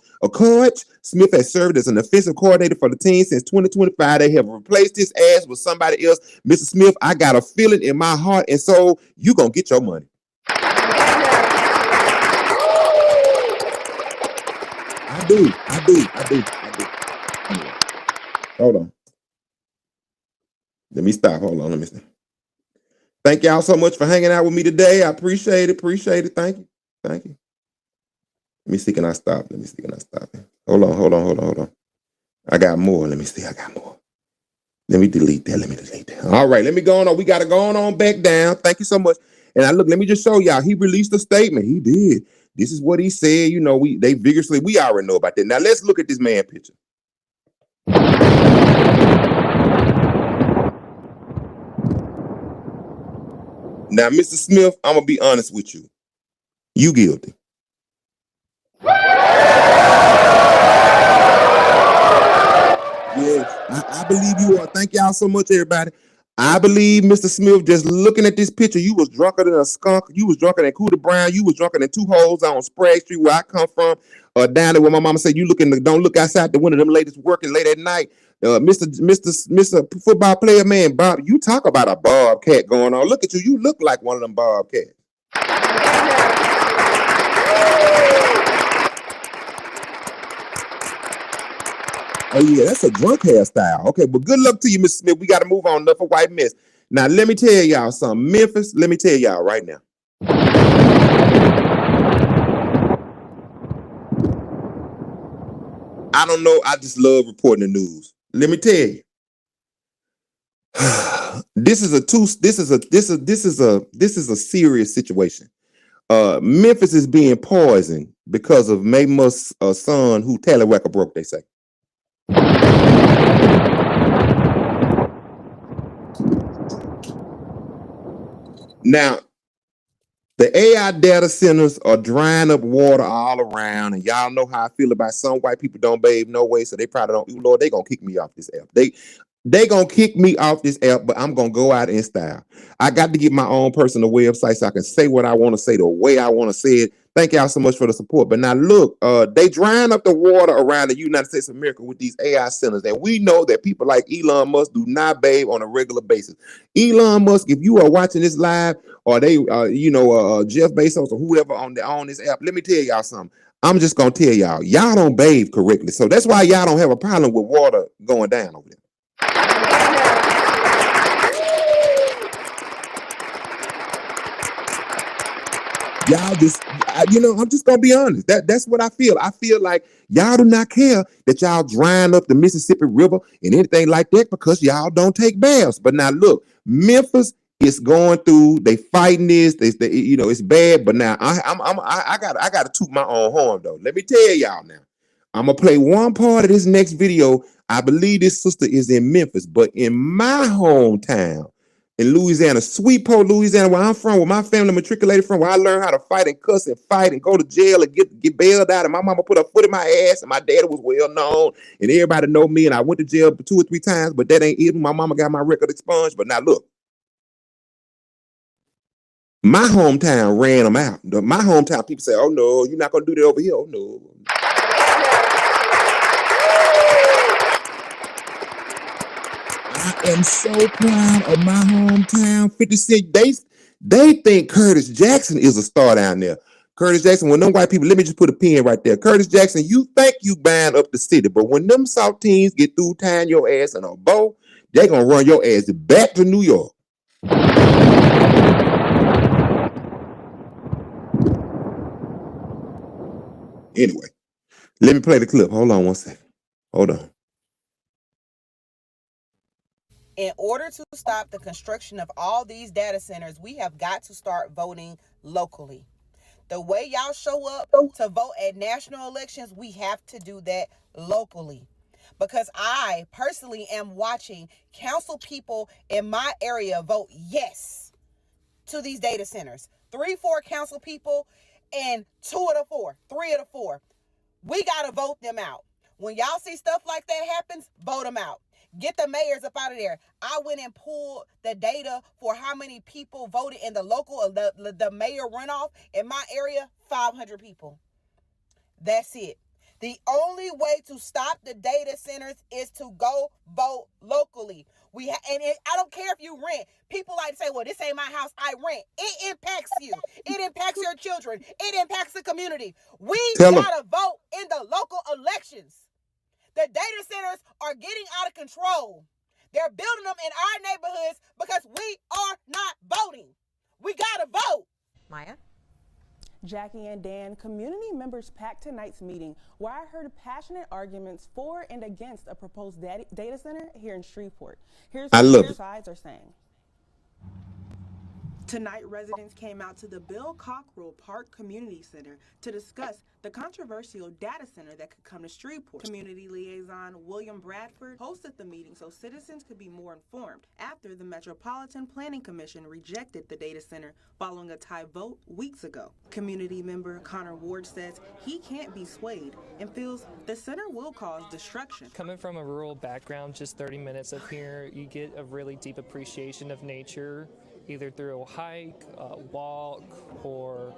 Smith has served as an offensive coordinator for the team since 2025. They have replaced his ass with somebody else. Mr. Smith, I got a feeling in my heart and soul, you gonna get your money. I do. Hold on. Let me stop. Hold on. Let me stop. Thank y'all so much for hanging out with me today. I appreciate it. Thank you. Let me see, can I stop? Hold on. I got more. Let me see. I got more. Let me delete that. All right, let me go on. We got to go on back down. Thank you so much. And let me just show y'all. He released a statement. He did. This is what he said. You know, we already know about that. Now let's look at this man picture. Now, Mr. Smith, I'm going to be honest with you. You guilty. Yes, I believe you are. Thank y'all so much, everybody. I believe, Mr. Smith, just looking at this picture, you was drunker than a skunk. You was drunker than Cooter Brown. You was drunker than two holes on Sprague Street, where I come from, down there where my mama said, don't look outside the window. Them ladies working late at night. Mr. Football player, man, Bob, you talk about a bobcat going on. Look at you. You look like one of them bobcats. Oh, yeah, that's a drunk hairstyle. Okay, but good luck to you, Mr. Smith. We got to move on. Enough of white mess. Now, let me tell y'all something. Memphis, let me tell y'all right now. I don't know. I just love reporting the news. Let me tell you. This is a serious situation. Memphis is being poisoned because of Maymus' son who tallywhacker broke, they say. Now, the AI data centers are drying up water all around, and y'all know how I feel about some white people don't bathe no way, so they probably don't. Lord, they gonna kick me off this app. They gonna kick me off this app, but I'm gonna go out in style. I got to get my own personal website so I can say what I want to say the way I want to say it. Thank y'all so much for the support. But now look, they drying up the water around the United States of America with these AI centers, and we know that people like Elon Musk do not bathe on a regular basis. Elon Musk, if you are watching this live, or they, Jeff Bezos or whoever on this app, let me tell y'all something. I'm just gonna tell y'all don't bathe correctly, so that's why y'all don't have a problem with water going down over there. Y'all just, I'm just gonna be honest. That's what I feel. I feel like y'all do not care that y'all drying up the Mississippi River and anything like that because y'all don't take baths. But now look, Memphis is going through. They fighting this. It's bad. But now I got to toot my own horn though. Let me tell y'all now. I'm gonna play one part of this next video. I believe this sister is in Memphis, but in my hometown, in Louisiana, Sweetport, Louisiana, where I'm from, where my family matriculated from, where I learned how to fight and cuss and fight and go to jail and get bailed out. And my mama put her foot in my ass, and my dad was well known, and everybody know me. And I went to jail 2 or 3 times, but that ain't even. My mama got my record expunged. But now look, my hometown ran them out. My hometown people say, "Oh no, you're not gonna do that over here." Oh no. I am so proud of my hometown. 50 Cent. They think Curtis Jackson is a star down there. Curtis Jackson, when them white people, let me just put a pin right there. Curtis Jackson, you think you buying up the city, but when them South teens get through tying your ass in a bow, they gonna run your ass back to New York. Anyway, let me play the clip. Hold on one second. Hold on. In order to stop the construction of all these data centers, we have got to start voting locally. The way y'all show up to vote at national elections, we have to do that locally. Because I personally am watching council people in my area vote yes to these data centers. 3, 4 council people and 3 of the 4. We got to vote them out. When y'all see stuff like that happens, vote them out. Get the mayors up out of there. I went and pulled the data for how many people voted in the local, the mayor runoff in my area, 500 people. That's it. The only way to stop the data centers is to go vote locally. I don't care if you rent. People like to say, well, this ain't my house, I rent. It impacts you. It impacts your children. It impacts the community. We gotta vote in the local elections. The data centers are getting out of control. They're building them in our neighborhoods because we are not voting. We gotta vote. Maya? Jackie and Dan, community members packed tonight's meeting where I heard passionate arguments for and against a proposed data center here in Shreveport. Here's what both sides are saying. Tonight, residents came out to the Bill Cockrell Park Community Center to discuss the controversial data center that could come to Shreveport. Community liaison William Bradford hosted the meeting so citizens could be more informed after the Metropolitan Planning Commission rejected the data center following a tie vote weeks ago. Community member Connor Ward says he can't be swayed and feels the center will cause destruction. Coming from a rural background, just 30 minutes up here, you get a really deep appreciation of nature, either through a hike, a walk, or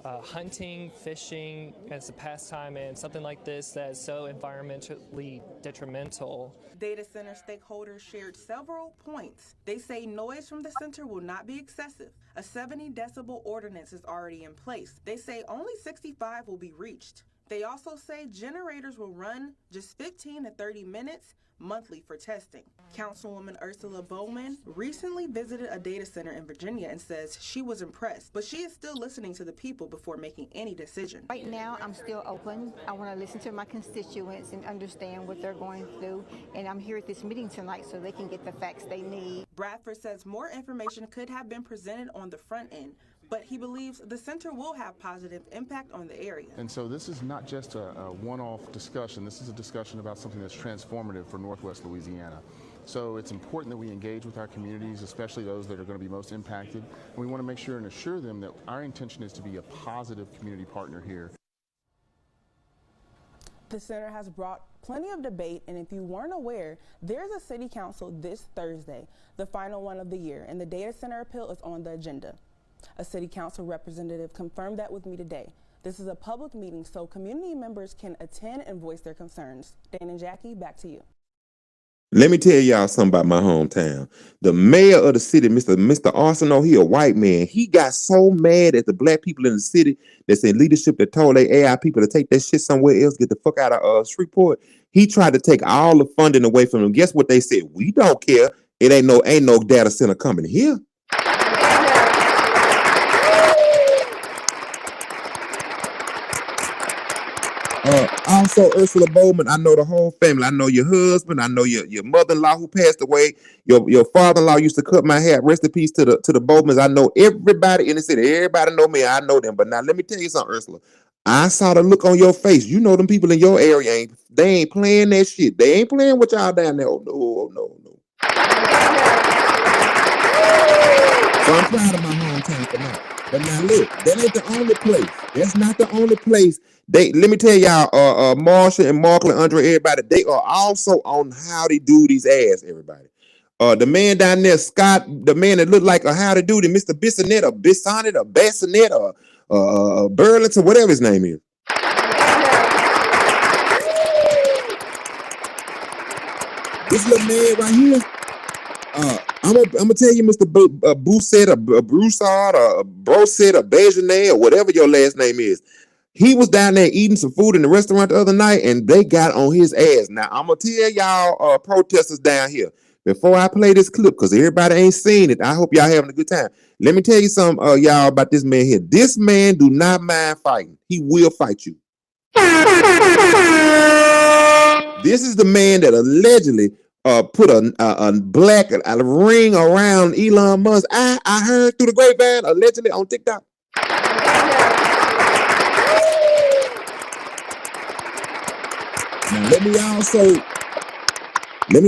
hunting, fishing as a pastime, and something like this that is so environmentally detrimental. Data center stakeholders shared several points. They say noise from the center will not be excessive. A 70 decibel ordinance is already in place. They say only 65 will be reached. They also say generators will run just 15 to 30 minutes, monthly for testing. Councilwoman Ursula Bowman recently visited a data center in Virginia and says she was impressed, but she is still listening to the people before making any decision. Right now, I'm still open. I want to listen to my constituents and understand what they're going through, and I'm here at this meeting tonight so they can get the facts they need. Bradford says more information could have been presented on the front end, but he believes the center will have positive impact on the area. And so this is not just a one-off discussion. This is a discussion about something that's transformative for Northwest Louisiana. So it's important that we engage with our communities, especially those that are going to be most impacted. And we want to make sure and assure them that our intention is to be a positive community partner here. The center has brought plenty of debate, and if you weren't aware, there's a city council this Thursday, the final one of the year, and the data center appeal is on the agenda. A city council representative confirmed that with me today. This is a public meeting, so community members can attend and voice their concerns. Dane and Jackie, back to you. Let me tell y'all something about my hometown. The mayor of the city, Mr. Arsenault, he a white man. He got so mad at the black people in the city that's in leadership that told their AI people to take that shit somewhere else, get the fuck out of Shreveport. He tried to take all the funding away from them. Guess what they said? We don't care. It ain't no data center coming here. Also, Ursula Bowman, I know the whole family. I know your husband. I know your mother-in-law who passed away. Your father-in-law used to cut my hair. Rest in peace to the Bowmans. I know everybody in the city. Everybody know me. I know them. But now let me tell you something, Ursula. I saw the look on your face. You know them people in your area they ain't playing that shit. They ain't playing with y'all down there. Oh, no, oh, no, no. So I'm proud of my hometown tonight. But now look, that ain't the only place. That's not the only place. Let me tell y'all, Marsha and Markland, Andre, everybody, they are also on Howdy Doody's ass, everybody. The man down there, Scott, the man that looked like a Howdy Doody, Mr. Bissonette or Bissonnet or Bassinet or Burlington, whatever his name is. This little man right here, I'm gonna tell you, Mr. Bousset or Broussard or Brosset or Bejonet or whatever your last name is. He was down there eating some food in the restaurant the other night, and they got on his ass. Now, I'm going to tell y'all protesters down here, before I play this clip, because everybody ain't seen it, I hope y'all having a good time. Let me tell you something, y'all, about this man here. This man do not mind fighting. He will fight you. This is the man that allegedly put a black ring around Elon Musk. I heard through the grapevine, allegedly on TikTok. Now, let me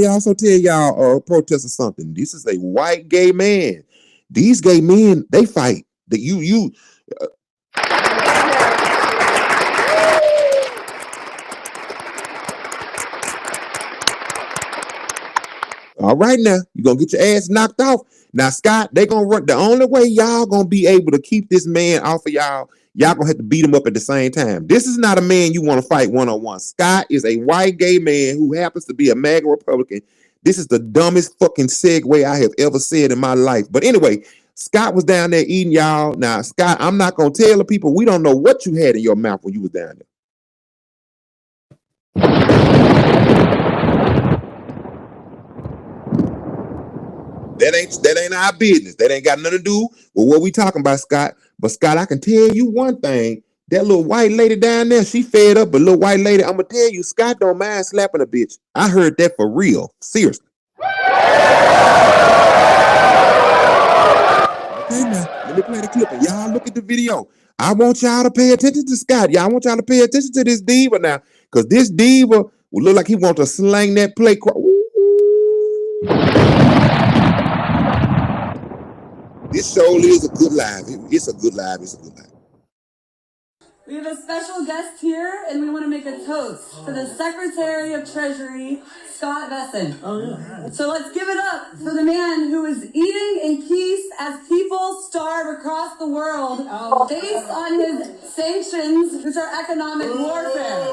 also tell y'all, protesters something. This is a white gay man. These gay men, they fight. That all right, now you're gonna get your ass knocked off. Now, Scott, they gonna run. The only way y'all gonna be able to keep this man off of y'all gonna have to beat him up at the same time. This is not a man you want to fight one-on-one. Scott is a white gay man who happens to be a MAGA Republican. This is the dumbest fucking segue I have ever said in my life. But anyway, Scott was down there eating, y'all. Now, Scott, I'm not gonna tell the people, we don't know what you had in your mouth when you was down there. That ain't our business. That ain't got nothing to do with what we talking about, Scott. But Scott, I can tell you one thing. That little white lady down there, she fed up. But little white lady, I'm gonna tell you, Scott don't mind slapping a bitch. I heard that for real. Seriously. Okay, now let me play the clip and y'all look at the video. I want y'all to pay attention to Scott. Y'all want y'all to pay attention to this diva now, because this diva will look like he wants to slang that play. This show is a good live. It's a good live. It's a good live. We have a special guest here, and we want to make a toast for the Secretary of Treasury, Scott Bessent. Oh, yeah. So let's give it up for the man who is eating in peace as people starve across the world based on his sanctions, which are economic warfare.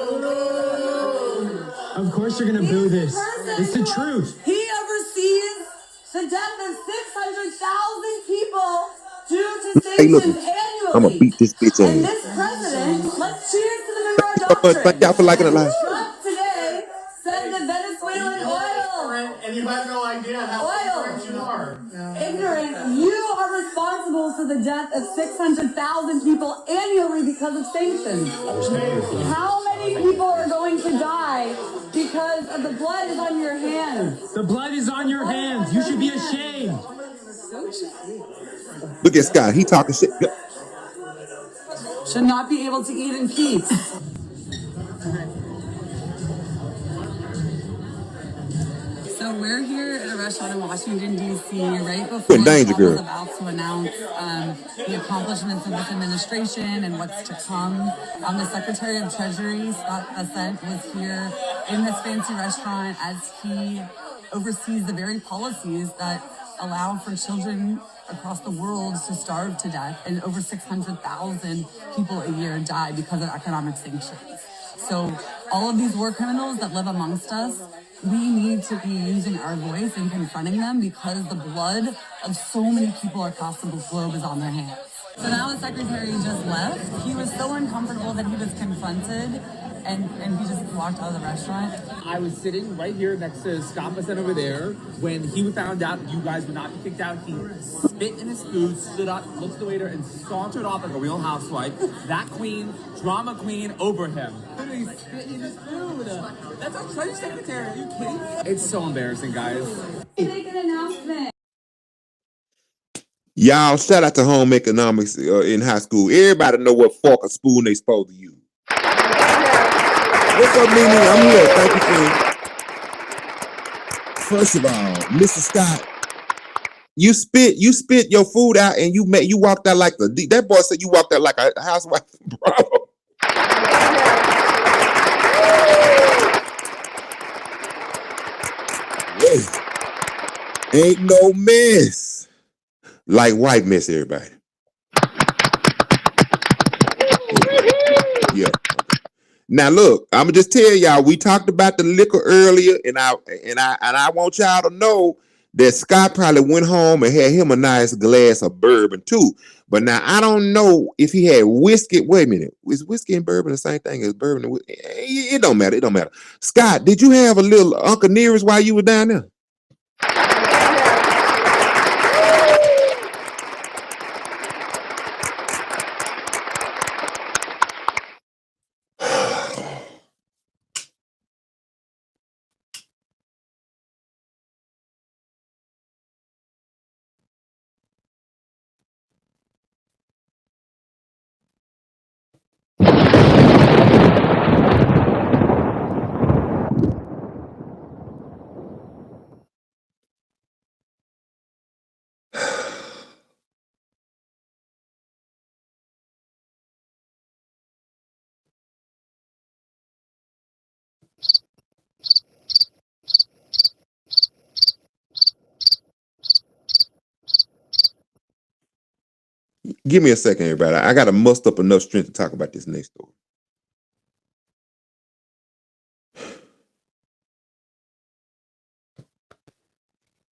Of course you're going to boo this. It's the truth. He oversees the death of 600,000 people due to sanctions annually. I'm gonna beat this bitch in. And this president, let's cheers to the Monroe Doctrine. Thank y'all for liking it live. Trump today said that Venezuelan oil to the death of 600,000 people annually because of sanctions. How many people are going to die because of the blood is on your hands? The blood is on your hands. You should be ashamed. Look at Scott. He talking shit. Should not be able to eat in peace. So we're here at a restaurant in Washington, D.C. right before Trump was about to announce the accomplishments of this administration and what's to come. The Secretary of Treasury, Scott Bessent, was here in this fancy restaurant as he oversees the very policies that allow for children across the world to starve to death, and over 600,000 people a year die because of economic sanctions. So all of these war criminals that live amongst us, we need to be using our voice and confronting them because the blood of so many people across the globe is on their hands. So now the secretary just left. He was so uncomfortable that he was confronted and he just walked out of the restaurant. I was sitting right here next to Scott Bessent over there. When he found out you guys would not be kicked out, he spit in his food, stood up, looked at the waiter, and sauntered off like a real housewife. That queen, drama queen, over him. Literally spit in his food. That's our Treasury Secretary. Are you kidding me? It's so embarrassing, guys. Make an announcement. Y'all, shout out to home economics in high school. Everybody know what fork or spoon they supposed to use. What's up, Mimi? I'm here. Thank you for. First of all, Mr. Scott, you spit your food out and you walked out like that boy said you walked out like a housewife, bro. Ain't no mess like white mess, everybody. Yeah. Now look, I'm gonna just tell y'all, we talked about the liquor earlier, and I want y'all to know that Scott probably went home and had him a nice glass of bourbon too. But now I don't know if he had whiskey. Wait a minute, is whiskey and bourbon the same thing as bourbon and whiskey? It don't matter. It don't matter. Scott, did you have a little Uncle Nearest while you were down there? Give me a second, everybody. I got to muster up enough strength to talk about this next story.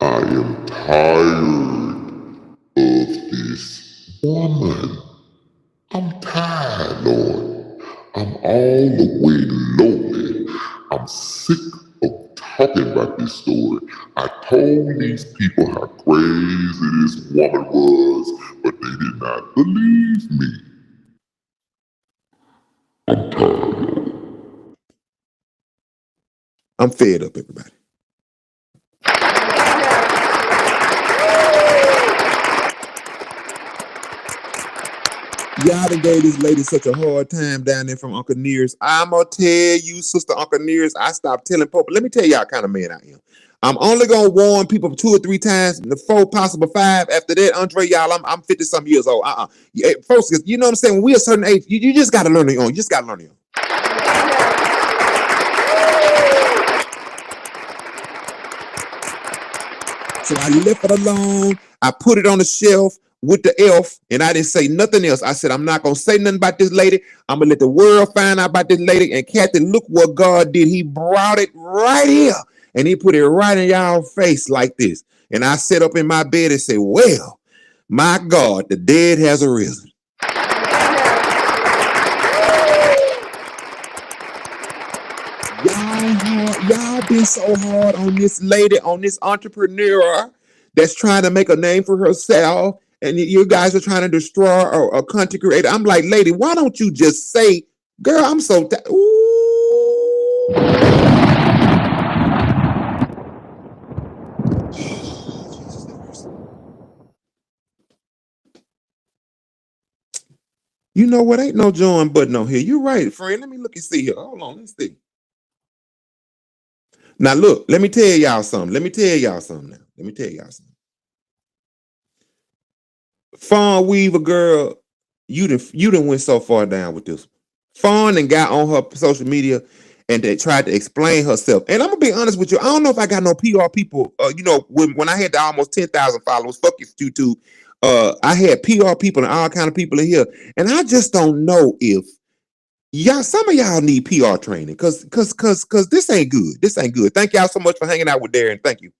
I am tired of this woman. I'm tired, Lord. I'm all the way lonely. I'm sick of talking about this story. I told these people how crazy this woman was, but they did not believe me. I'm tired. I'm fed up, everybody. Y'all done gave this lady such a hard time down there from Uncle Nearest. I'm going to tell you, Sister Uncle Nearest, I stopped telling people. Let me tell y'all kind of man I am. I'm only going to warn people 2 or 3 times, the 4, possible 5. After that, Andre, y'all, I'm 50-some years old. Yeah, folks, you know what I'm saying? When we're a certain age, you just got to learn on your own. You just got to learn on your own. So I left it alone. I put it on the shelf with the elf, and I didn't say nothing else. I said, I'm not going to say nothing about this lady. I'm going to let the world find out about this lady. And Captain, look what God did. He brought it right here, and he put it right in y'all face like this. And I sat up in my bed and said, well, my God, the dead has arisen. Y'all been so hard on this lady, on this entrepreneur that's trying to make a name for herself, and you guys are trying to destroy a content creator. I'm like, lady, why don't you just say, girl, I'm so You know what? Ain't no join button on here. You're right, friend. Let me look and see here. Hold on, let's see. Now look, let me tell y'all something. Let me tell y'all something now. Let me tell y'all something. Fawn Weaver, girl, you done went so far down with this. Fawn and got on her social media and they tried to explain herself. And I'm gonna be honest with you. I don't know if I got no PR people. When I had the almost 10,000 followers, fuck you YouTube. I had PR people and all kind of people in here, and I just don't know if some of y'all need PR training because this ain't good. This ain't good. Thank y'all so much for hanging out with Darren. Thank you.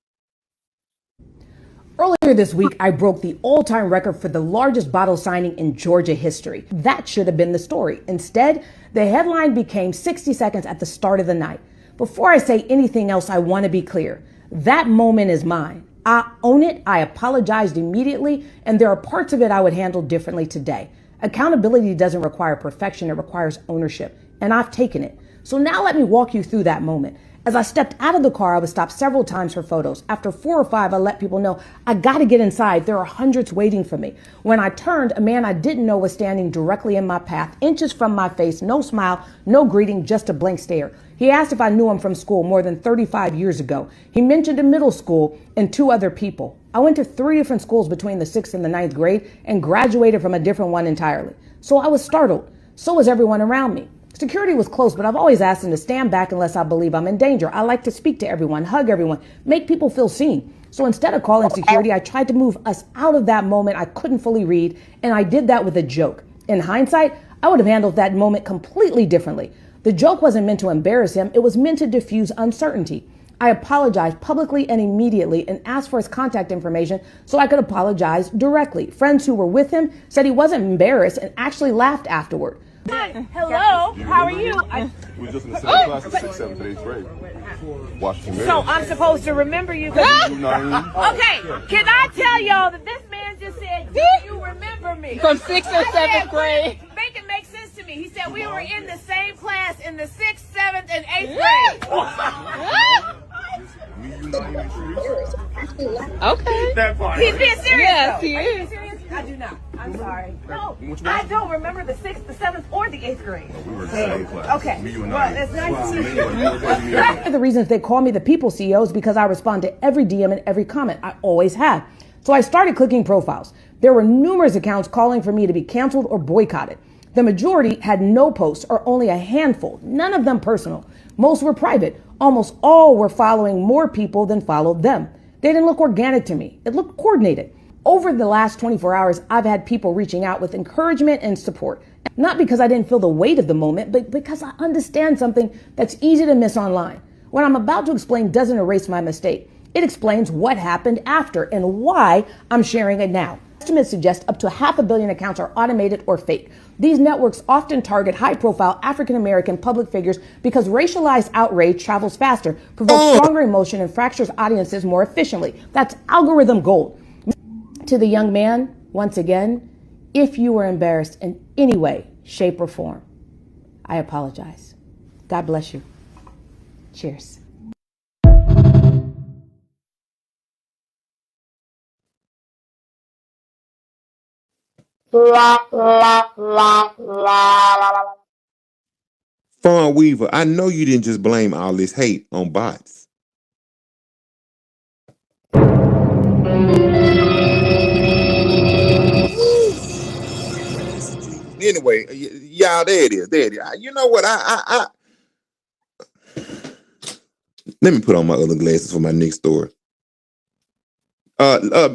Earlier this week, I broke the all-time record for the largest bottle signing in Georgia history. That should have been the story. Instead, the headline became 60 seconds at the start of the night. Before I say anything else, I want to be clear. That moment is mine. I own it. I apologized immediately, and there are parts of it I would handle differently today. Accountability doesn't require perfection. It requires ownership, and I've taken it. So now let me walk you through that moment. As I stepped out of the car, I was stopped several times for photos. After 4 or 5, I let people know, I gotta get inside. There are hundreds waiting for me. When I turned, a man I didn't know was standing directly in my path, inches from my face, no smile, no greeting, just a blank stare. He asked if I knew him from school more than 35 years ago. He mentioned a middle school and 2 other people. I went to 3 different schools between the 6th and the 9th grade and graduated from a different one entirely. So I was startled. So was everyone around me. Security was close, but I've always asked them to stand back unless I believe I'm in danger. I like to speak to everyone, hug everyone, make people feel seen. So instead of calling security, I tried to move us out of that moment I couldn't fully read, and I did that with a joke. In hindsight, I would have handled that moment completely differently. The joke wasn't meant to embarrass him, it was meant to diffuse uncertainty. I apologized publicly and immediately and asked for his contact information so I could apologize directly. Friends who were with him said he wasn't embarrassed and actually laughed afterward. Hello, how are you? We were just in the same class in 6th, 7th, and 8th grade. Washington. So I'm supposed to remember you? Okay, can I tell y'all that this man just said, do you remember me? From 6th or 7th grade. Make it make sense to me. He said we were in the same class in the 6th, 7th, and 8th grade. Okay. He's being serious. Yes, though. he Are you is. serious? I do not. I'm sorry. No, I don't remember the 6th, the 7th, or the 8th grade. We were in the same class. Okay. Well, it's nice to meet you. One of the reasons they call me the People CEO is because I respond to every DM and every comment. I always have. So I started clicking profiles. There were numerous accounts calling for me to be canceled or boycotted. The majority had no posts or only a handful, none of them personal. Most were private. Almost all were following more people than followed them. They didn't look organic to me. It looked coordinated. Over the last 24 hours, I've had people reaching out with encouragement and support. Not because I didn't feel the weight of the moment, but because I understand something that's easy to miss online. What I'm about to explain doesn't erase my mistake. It explains what happened after and why I'm sharing it now. Estimates suggest up to 500 million accounts are automated or fake. These networks often target high-profile African-American public figures because racialized outrage travels faster, provokes stronger emotion, and fractures audiences more efficiently. That's algorithm gold. To the young man, once again, if you were embarrassed in any way, shape, or form, I apologize. God bless you. Cheers. Fawn Weaver, I know you didn't just blame all this hate on bots. Anyway, y'all, there it is. There it is. You know what? Let me put on my other glasses for my next story.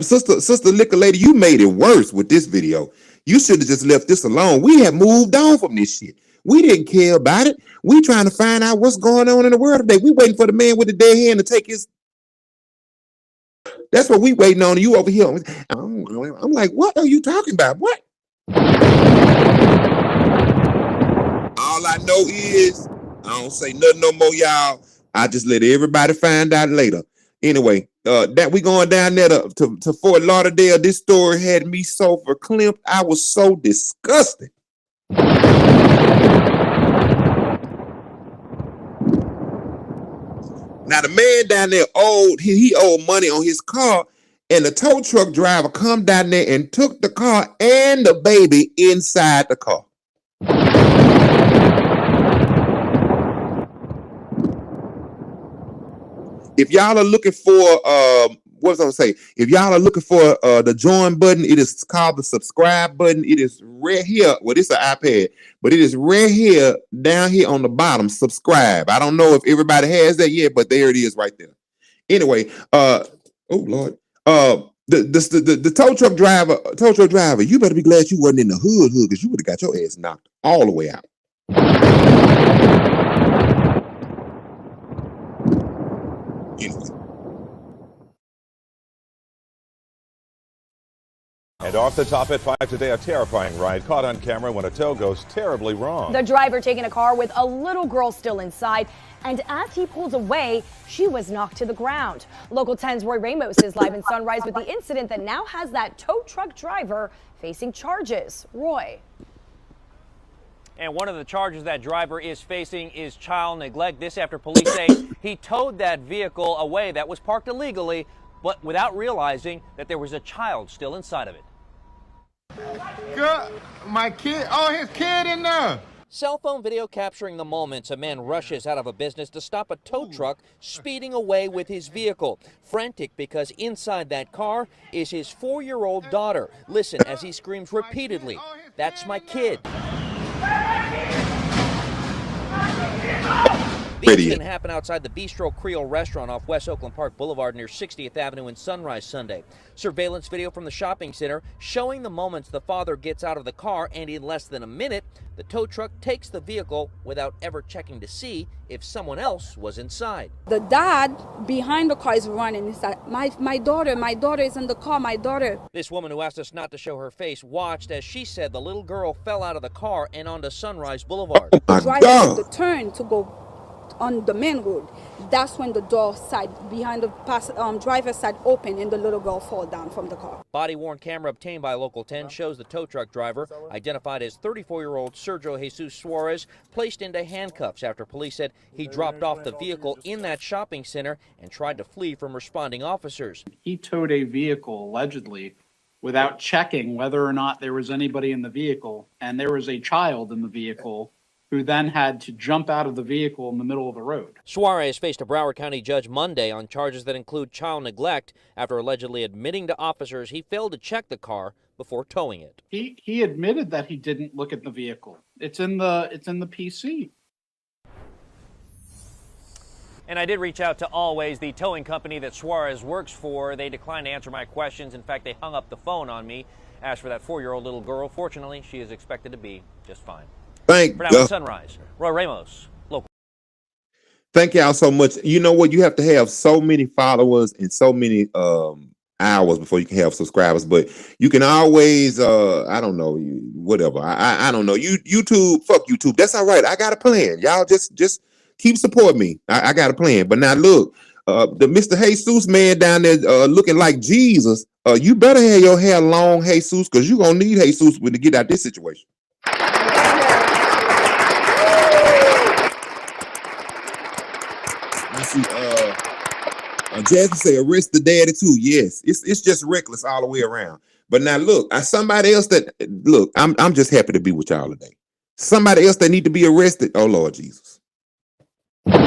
Sister Liquor Lady, you made it worse with this video. You should have just left this alone. We have moved on from this shit. We didn't care about it. We trying to find out what's going on in the world today. We waiting for the man with the dead hand to take his. That's what we waiting on. You over here. I'm like, what are you talking about? What? All I know is I don't say nothing no more, y'all. I just let everybody find out later. Anyway, that we going down there to Fort Lauderdale. This story had me so verklempt. I was so disgusted. Now the man down there he owed money on his car, and the tow truck driver come down there and took the car and the baby inside the car. If y'all are looking for what was I gonna say? If y'all are looking for the join button, it is called the subscribe button. It is right here. Well, it's an iPad, but it is right here, down here on the bottom. Subscribe. I don't know if everybody has that yet, but there it is right there. Anyway, oh Lord, the tow truck driver, you better be glad you wasn't in the hood, because you would have got your ass knocked all the way out. Anyway. And off the top at 5 today, a terrifying ride caught on camera when a tow goes terribly wrong. The driver taking a car with a little girl still inside, and as he pulls away, she was knocked to the ground. Local 10's Roy Ramos is live in Sunrise with the incident that now has that tow truck driver facing charges. Roy. And one of the charges that driver is facing is child neglect. This after police say he towed that vehicle away that was parked illegally, but without realizing that there was a child still inside of it. Girl, my kid, his kid in there. Cell phone video capturing the moments a man rushes out of a business to stop a tow truck speeding away with his vehicle. Frantic because inside that car is his 4-year-old daughter. Listen as he screams repeatedly, "That's my kid." The incident happened outside the Bistro Creole restaurant off West Oakland Park Boulevard near 60th Avenue in Sunrise Sunday. Surveillance video from the shopping center showing the moments the father gets out of the car, and in less than a minute, the tow truck takes the vehicle without ever checking to see if someone else was inside. The dad behind the car is running. He's like, my daughter is in the car, my daughter. This woman, who asked us not to show her face, watched as she said the little girl fell out of the car and onto Sunrise Boulevard. The driver took the turn to go on the main road. That's when the door side behind the driver's side opened and the little girl fall down from the car. Body-worn camera obtained by Local 10 shows the tow truck driver, identified as 34-year-old Sergio Jesus Suarez, placed into handcuffs after police said he dropped off the vehicle in that shopping center and tried to flee from responding officers. He towed a vehicle allegedly without checking whether or not there was anybody in the vehicle, and there was a child in the vehicle who then had to jump out of the vehicle in the middle of the road. Suarez faced a Broward County judge Monday on charges that include child neglect after allegedly admitting to officers he failed to check the car before towing it. He admitted that he didn't look at the vehicle. It's in the PC. And I did reach out to Always, the towing company that Suarez works for. They declined to answer my questions. In fact, they hung up the phone on me. As for that 4-year-old little girl, fortunately, she is expected to be just fine. Thank For now, God. Sunrise, Roy Ramos, local. Thank y'all so much. You know what? You have to have so many followers and so many hours before you can have subscribers. But you can always, I don't know, whatever. I don't know. YouTube, fuck YouTube. That's all right. I got a plan. Y'all just keep supporting me. I got a plan. But now look, the Mr. Jesus man down there looking like Jesus. You better have your hair long, Jesus, because you're gonna need Jesus when to get out this situation. I see Jasmine say arrest the daddy too. Yes, it's just reckless all the way around. But now look, somebody else I'm just happy to be with y'all today. Somebody else that need to be arrested. Oh Lord Jesus. Now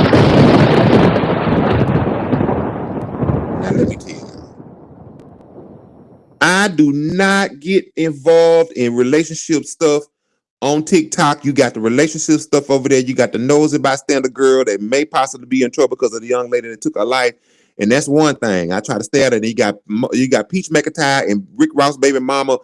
let me tell you. I do not get involved in relationship stuff on TikTok. You got the relationship stuff over there. You got the nosy bystander girl that may possibly be in trouble because of the young lady that took her life. And that's one thing. I try to stay out of it. You got Peach McIntyre and Rick Ross' baby mama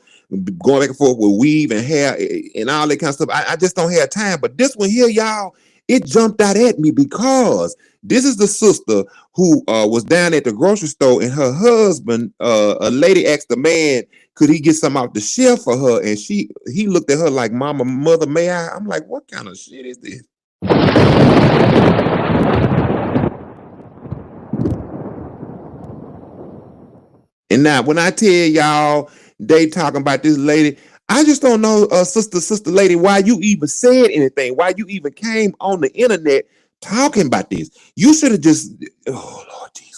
going back and forth with weave and hair and all that kind of stuff. I just don't have time. But this one here, y'all, it jumped out at me because this is the sister who was down at the grocery store, and her husband, a lady asked the man, could he get some off the shelf for her? And he looked at her like, "Mama, mother, may I?" I'm like, what kind of shit is this? now when I tell y'all they talking about this lady, I just don't know, sister lady, why you even said anything, why you even came on the internet talking about this. You should have just, oh Lord Jesus.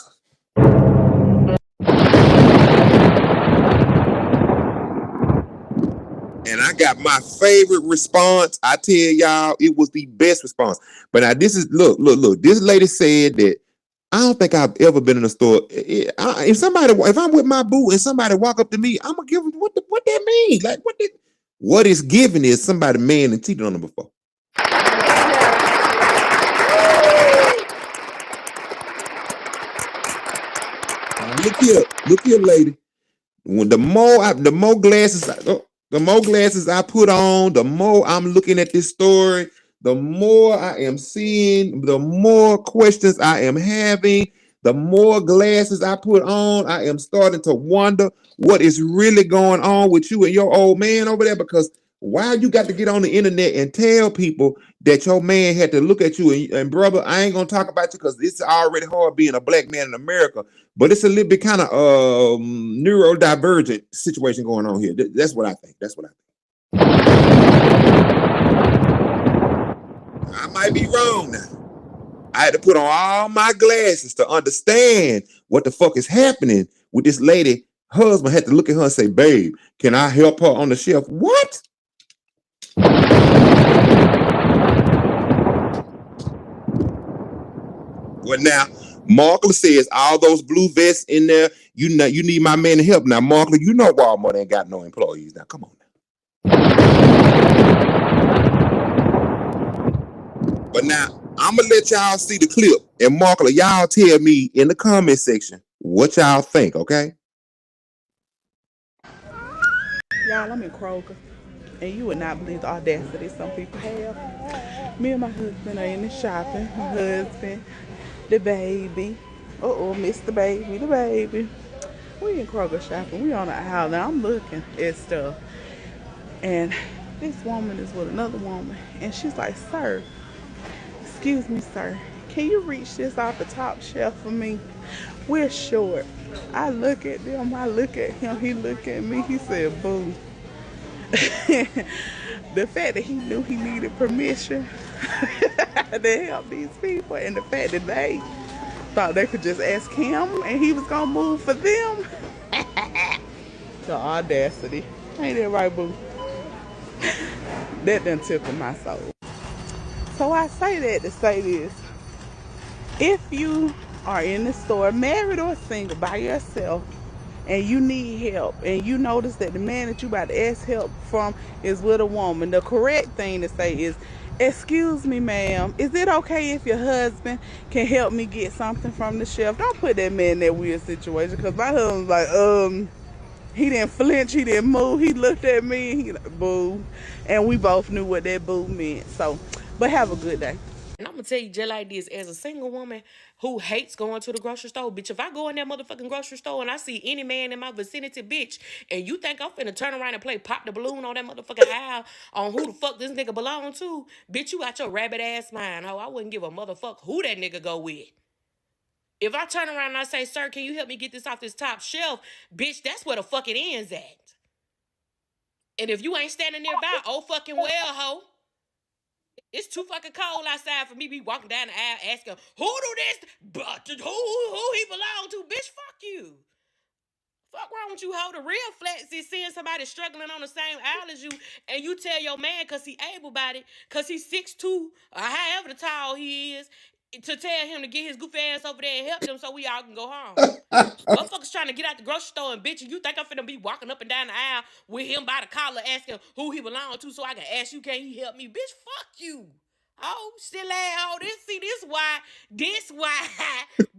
And I got my favorite response. I tell y'all, it was the best response. But now this is look. This lady said that I don't think I've ever been in a store. If I'm with my boo and somebody walk up to me, I'm gonna give them what that mean. Like what it's giving is somebody man and cheated on them before. Look here, lady. When the more glasses I put on, the more I'm looking at this story, the more I am seeing, the more questions I am having, the more glasses I put on, I am starting to wonder what is really going on with you and your old man over there. Because why you got to get on the internet and tell people that your man had to look at you and brother, I ain't gonna talk about you because it's already hard being a black man in America. But it's a little bit kind of neurodivergent situation going on here. That's what I think. I might be wrong now. I had to put on all my glasses to understand what the fuck is happening with this lady. Husband had to look at her and say, babe, can I help her on the shelf? What? Well, now, Markler says all those blue vests in there, you need my man to help. Now, Markler, you know Walmart ain't got no employees. Now, come on now. But now, I'm going to let y'all see the clip. And Markler, y'all tell me in the comment section what y'all think, okay? Y'all, I'm in Kroger, and you would not believe the audacity some people have. Me and my husband are in the shopping. My husband, the baby. Mr. Baby, the baby. We in Kroger shopping. We on the aisle, and I'm looking at stuff. And this woman is with another woman, and she's like, sir, excuse me, sir, can you reach this off the top shelf for me? We're short. I look at them, I look at him, he look at me, he said, boo. The fact that he knew he needed permission to help these people, and the fact that they thought they could just ask him and he was gonna move for them. The audacity. Ain't that right, boo? That done tickled my soul. So I say that to say this. If you are in the store, married or single, by yourself, and you need help, and you notice that the man that you about to ask help from is with a woman, the correct thing to say is, excuse me, ma'am, is it okay if your husband can help me get something from the shelf? Don't put that man in that weird situation, because my husband's like, he didn't flinch, he didn't move, he looked at me, and he like, boo. And we both knew what that boo meant. So, but have a good day. And I'm gonna tell you just like this, as a single woman who hates going to the grocery store, bitch, if I go in that motherfucking grocery store and I see any man in my vicinity, bitch, and you think I'm finna turn around and play pop the balloon on that motherfucking aisle on who the fuck this nigga belong to, bitch, you got your rabbit ass mind, ho. I wouldn't give a motherfucker who that nigga go with. If I turn around and I say, sir, can you help me get this off this top shelf, bitch, that's where the fuck it ends at. And if you ain't standing nearby, oh fucking well, ho. It's too fucking cold outside for me to be walking down the aisle asking, who do this, who he belong to? Bitch, fuck you. Fuck wrong with you, hoe? The real flex is seeing somebody struggling on the same aisle as you, and you tell your man, because he able-bodied, because he's 6'2", or however tall he is, to tell him to get his goofy ass over there and help them so we all can go home. Motherfuckers trying to get out the grocery store, and bitch, you think I'm finna be walking up and down the aisle with him by the collar asking who he belong to so I can ask you, can he help me? Bitch, fuck you. Oh, still oh,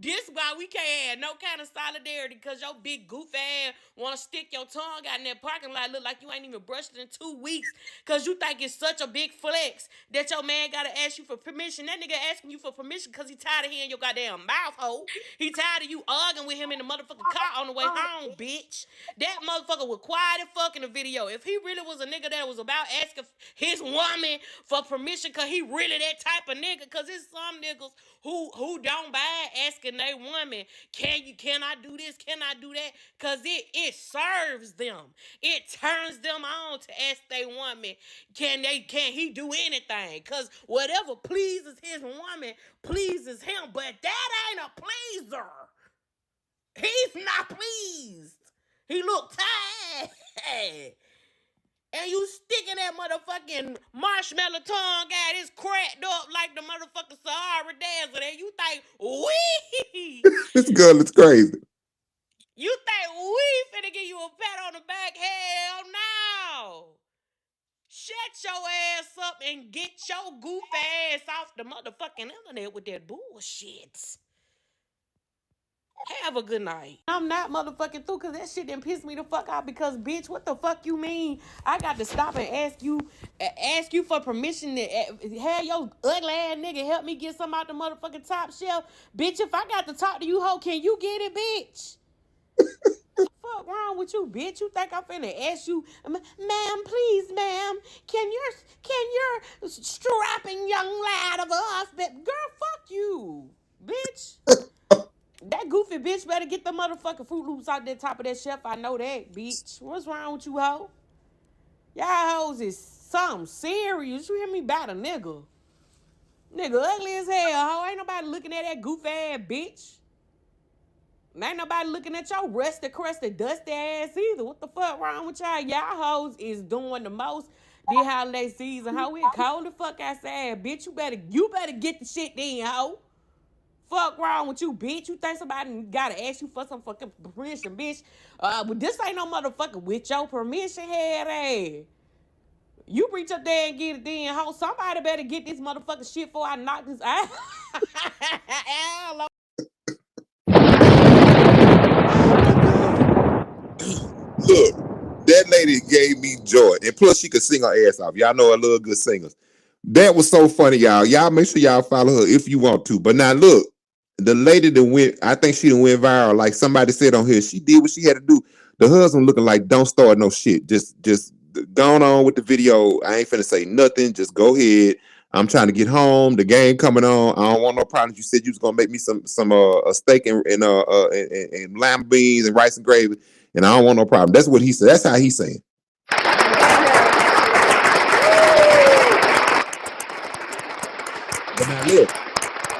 this why we can't have no kind of solidarity, because your big goof ass want to stick your tongue out in that parking lot, look like you ain't even brushed it in 2 weeks, because you think it's such a big flex that your man got to ask you for permission. That nigga asking you for permission because he tired of hearing your goddamn mouth hole. He tired of you arguing with him in the motherfucking car on the way home, bitch. That motherfucker was quiet as fuck in the video. If he really was a nigga that was about asking his woman for permission because he really really that type of nigga, cause it's some niggas who don't mind asking they woman, can I do this? Can I do that? Cause it serves them. It turns them on to ask they woman, can he do anything? Cause whatever pleases his woman pleases him, but that ain't a pleaser. He's not pleased. He look tired. And you sticking that motherfucking marshmallow tongue out, it's cracked up like the motherfucking Sahara Desert, and you think, wee! This girl is crazy. You think we finna give you a pat on the back? Hell no! Shut your ass up and get your goof ass off the motherfucking internet with that bullshit. Have a good night. I'm not motherfucking through because that shit didn't piss me the fuck out because, bitch, what the fuck you mean? I got to stop and ask you for permission to have your ugly ass nigga help me get some out the motherfucking top shelf. Bitch, if I got to talk to you, hoe, can you get it, bitch? Fuck wrong with you, bitch? You think I'm finna ask you, ma'am, please, ma'am, can your strapping young lad of us, girl, fuck you, bitch. That goofy bitch better get the motherfucking Fruit Loops out the top of that shelf. I know that, bitch. What's wrong with you, hoe? Y'all hoes is something serious. You hear me about a nigga? Nigga ugly as hell, hoe. Ain't nobody looking at that goofy ass bitch. Ain't nobody looking at your rusty, crusty, dusty ass either. What the fuck wrong with y'all? Y'all hoes is doing the most this holiday season, hoe. It cold the fuck outside, bitch. You better get the shit then, hoe. Fuck wrong with you, bitch? You think somebody gotta ask you for some fucking permission, bitch? But this ain't no motherfucker with your permission, head ass. You reach up there and get it then, ho. Somebody better get this motherfucking shit before I knock this out. Look, that lady gave me joy. And plus, she could sing her ass off. Y'all know I love good singers. That was so funny, y'all. Y'all make sure y'all follow her if you want to. But now, look, the lady that went, I think she done went viral. Like somebody said on here, she did what she had to do. The husband looking like, don't start no shit. Just going on with the video. I ain't finna say nothing. Just go ahead. I'm trying to get home. The game coming on. I don't want no problems. You said you was gonna make me some a steak and lamb beans and rice and gravy, and I don't want no problem. That's what he said. That's how he's saying. But now look,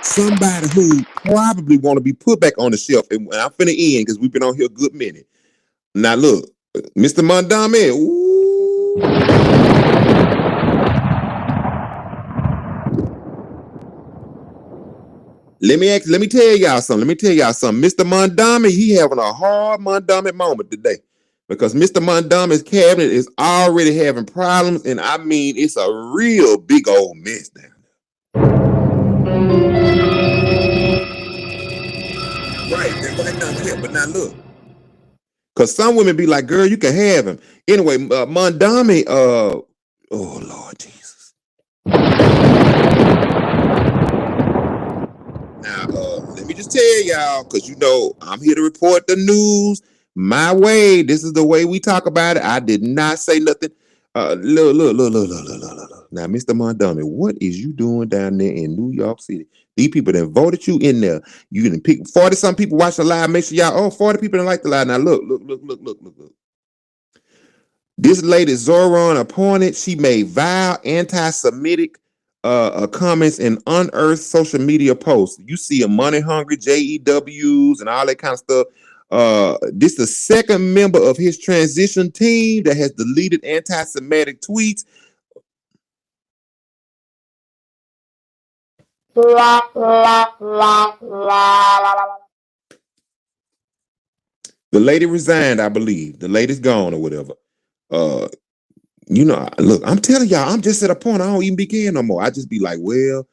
somebody who probably want to be put back on the shelf, and I'm finna end because we've been on here a good minute. Now look, Mr. Mondami, Let me tell y'all something. Mr. Mondami, he having a hard Mondami moment today. Because Mr. Mondami's cabinet is already having problems, and I mean it's a real big old mess down there. Right, they're right down here. But now look. Because some women be like, girl, you can have him. Anyway, Mondami, oh Lord Jesus. Now, let me just tell y'all, because you know, I'm here to report the news my way. This is the way we talk about it. I did not say nothing. Look. Now, Mr. Mondami, what is you doing down there in New York City? These people that voted you in there. You didn't pick 40-some people watch the live. Make sure y'all, 40 people didn't like the live. Now, look. This lady, Zoran appointed, she made vile anti-Semitic comments and unearthed social media posts. You see a money hungry JEWs and all that kind of stuff. This is the second member of his transition team that has deleted anti-Semitic tweets. The lady resigned, I believe. The lady's gone or whatever. You know, look, I'm telling y'all, I'm just at a point I don't even be caring no more. I just be like, well,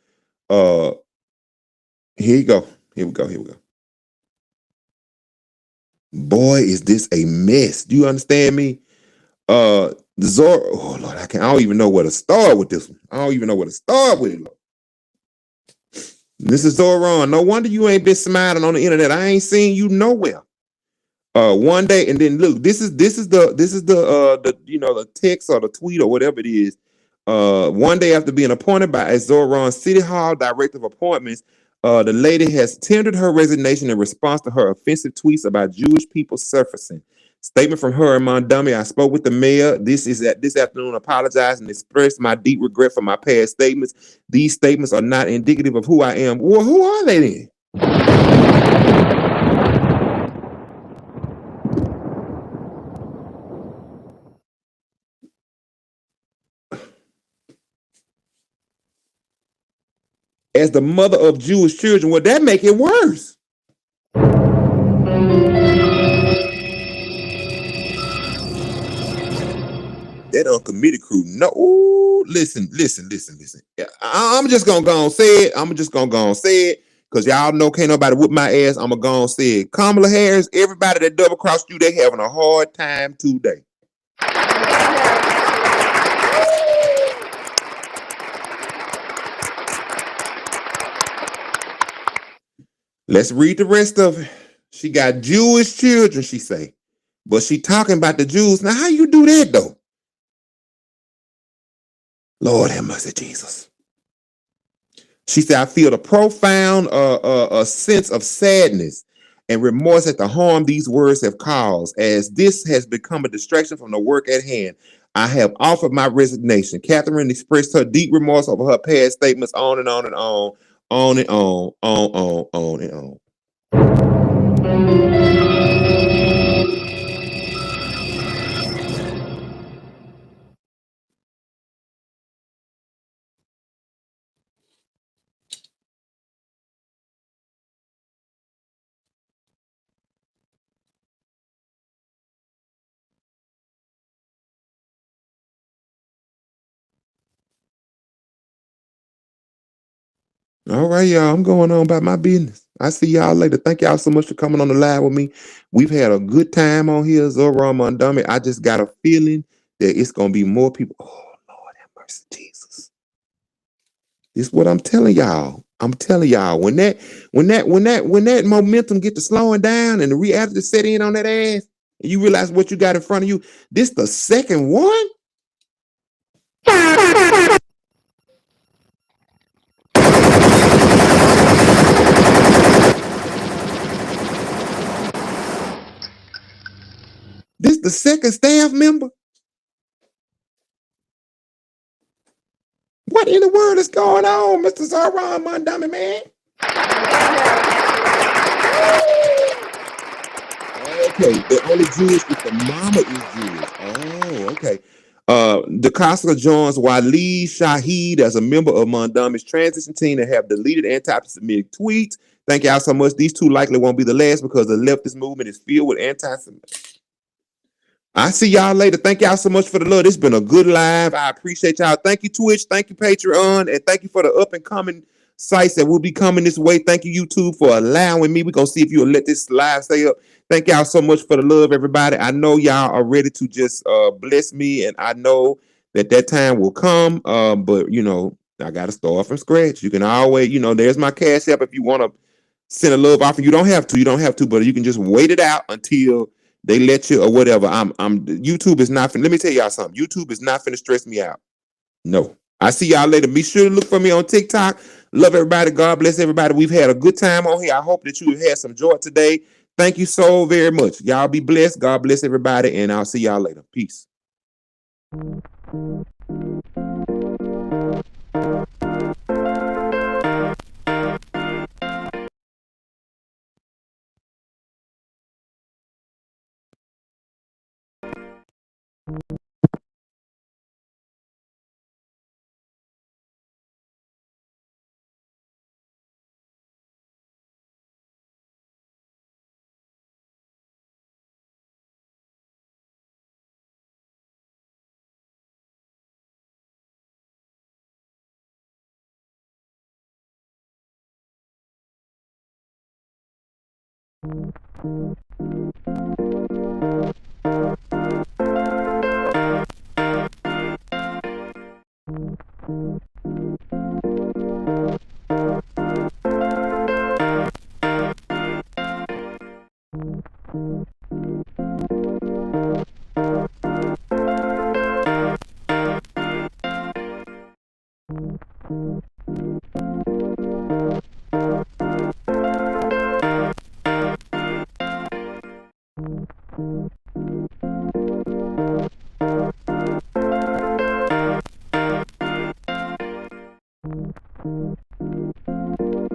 here you go. Here we go. Boy, is this a mess. Do you understand me? Oh Lord, I don't even know where to start with this one. I don't even know where to start with it. Lord. This is Zoran. No wonder you ain't been smiling on the internet. I ain't seen you nowhere. One day, and then look, this is the you know, the text or the tweet or whatever it is. One day after being appointed by Zoran City Hall Director of Appointments, the lady has tendered her resignation in response to her offensive tweets about Jewish people surfacing. Statement from her in Montgomery. I spoke with the mayor. This afternoon. Apologized and expressed my deep regret for my past statements. These statements are not indicative of who I am. Well, who are they then? As the mother of Jewish children, would that make it worse? That uncommitted crew. No, ooh, listen. Yeah, I'm just gonna go and say it. I'm just gonna go and say it. Cause y'all know can't nobody whip my ass. I'm gonna go and say it. Kamala Harris, everybody that double crossed you, they having a hard time today. Let's read the rest of it. She got Jewish children, she say. But she talking about the Jews. Now, how you do that though? Lord have mercy, Jesus. She said, I feel a profound sense of sadness and remorse at the harm these words have caused, as this has become a distraction from the work at hand. I have offered my resignation. Catherine expressed her deep remorse over her past statements, on and on and on and on and on. All right, y'all. I'm going on about my business. I see y'all later. Thank y'all so much for coming on the live with me. We've had a good time on here, Zora Montgomery. I just got a feeling that it's gonna be more people. Oh Lord have mercy, Jesus. This is what I'm telling y'all. I'm telling y'all, when that momentum get to slowing down and the reality set in on that ass, and you realize what you got in front of you, this the second one. This the second staff member. What in the world is going on, Mr. Zoran Montgomery, man? Okay, the only Jewish is the mama is Jewish. Oh, okay. DeCosta joins Waleed Shahid as a member of Montgomery's transition team and have deleted anti-Semitic tweets. Thank y'all so much. These two likely won't be the last because the leftist movement is filled with anti-Semitic. I see y'all later. Thank y'all so much for the love. It's been a good live. I appreciate y'all. Thank you, Twitch. Thank you, Patreon. And thank you for the up and coming sites that will be coming this way. Thank you, YouTube, for allowing me. We're going to see if you'll let this live stay up. Thank y'all so much for the love, everybody. I know y'all are ready to just bless me. And I know that time will come. But, I got to start from scratch. You can always, there's my cash app if you want to send a love offer. You don't have to, but you can just wait it out until they let you or whatever. YouTube is not finna. Let me tell y'all something. YouTube is not finna stress me out. No. I see y'all later. Be sure to look for me on TikTok. Love everybody. God bless everybody. We've had a good time on here. I hope that you have had some joy today. Thank you so very much. Y'all be blessed. God bless everybody. And I'll see y'all later. Peace.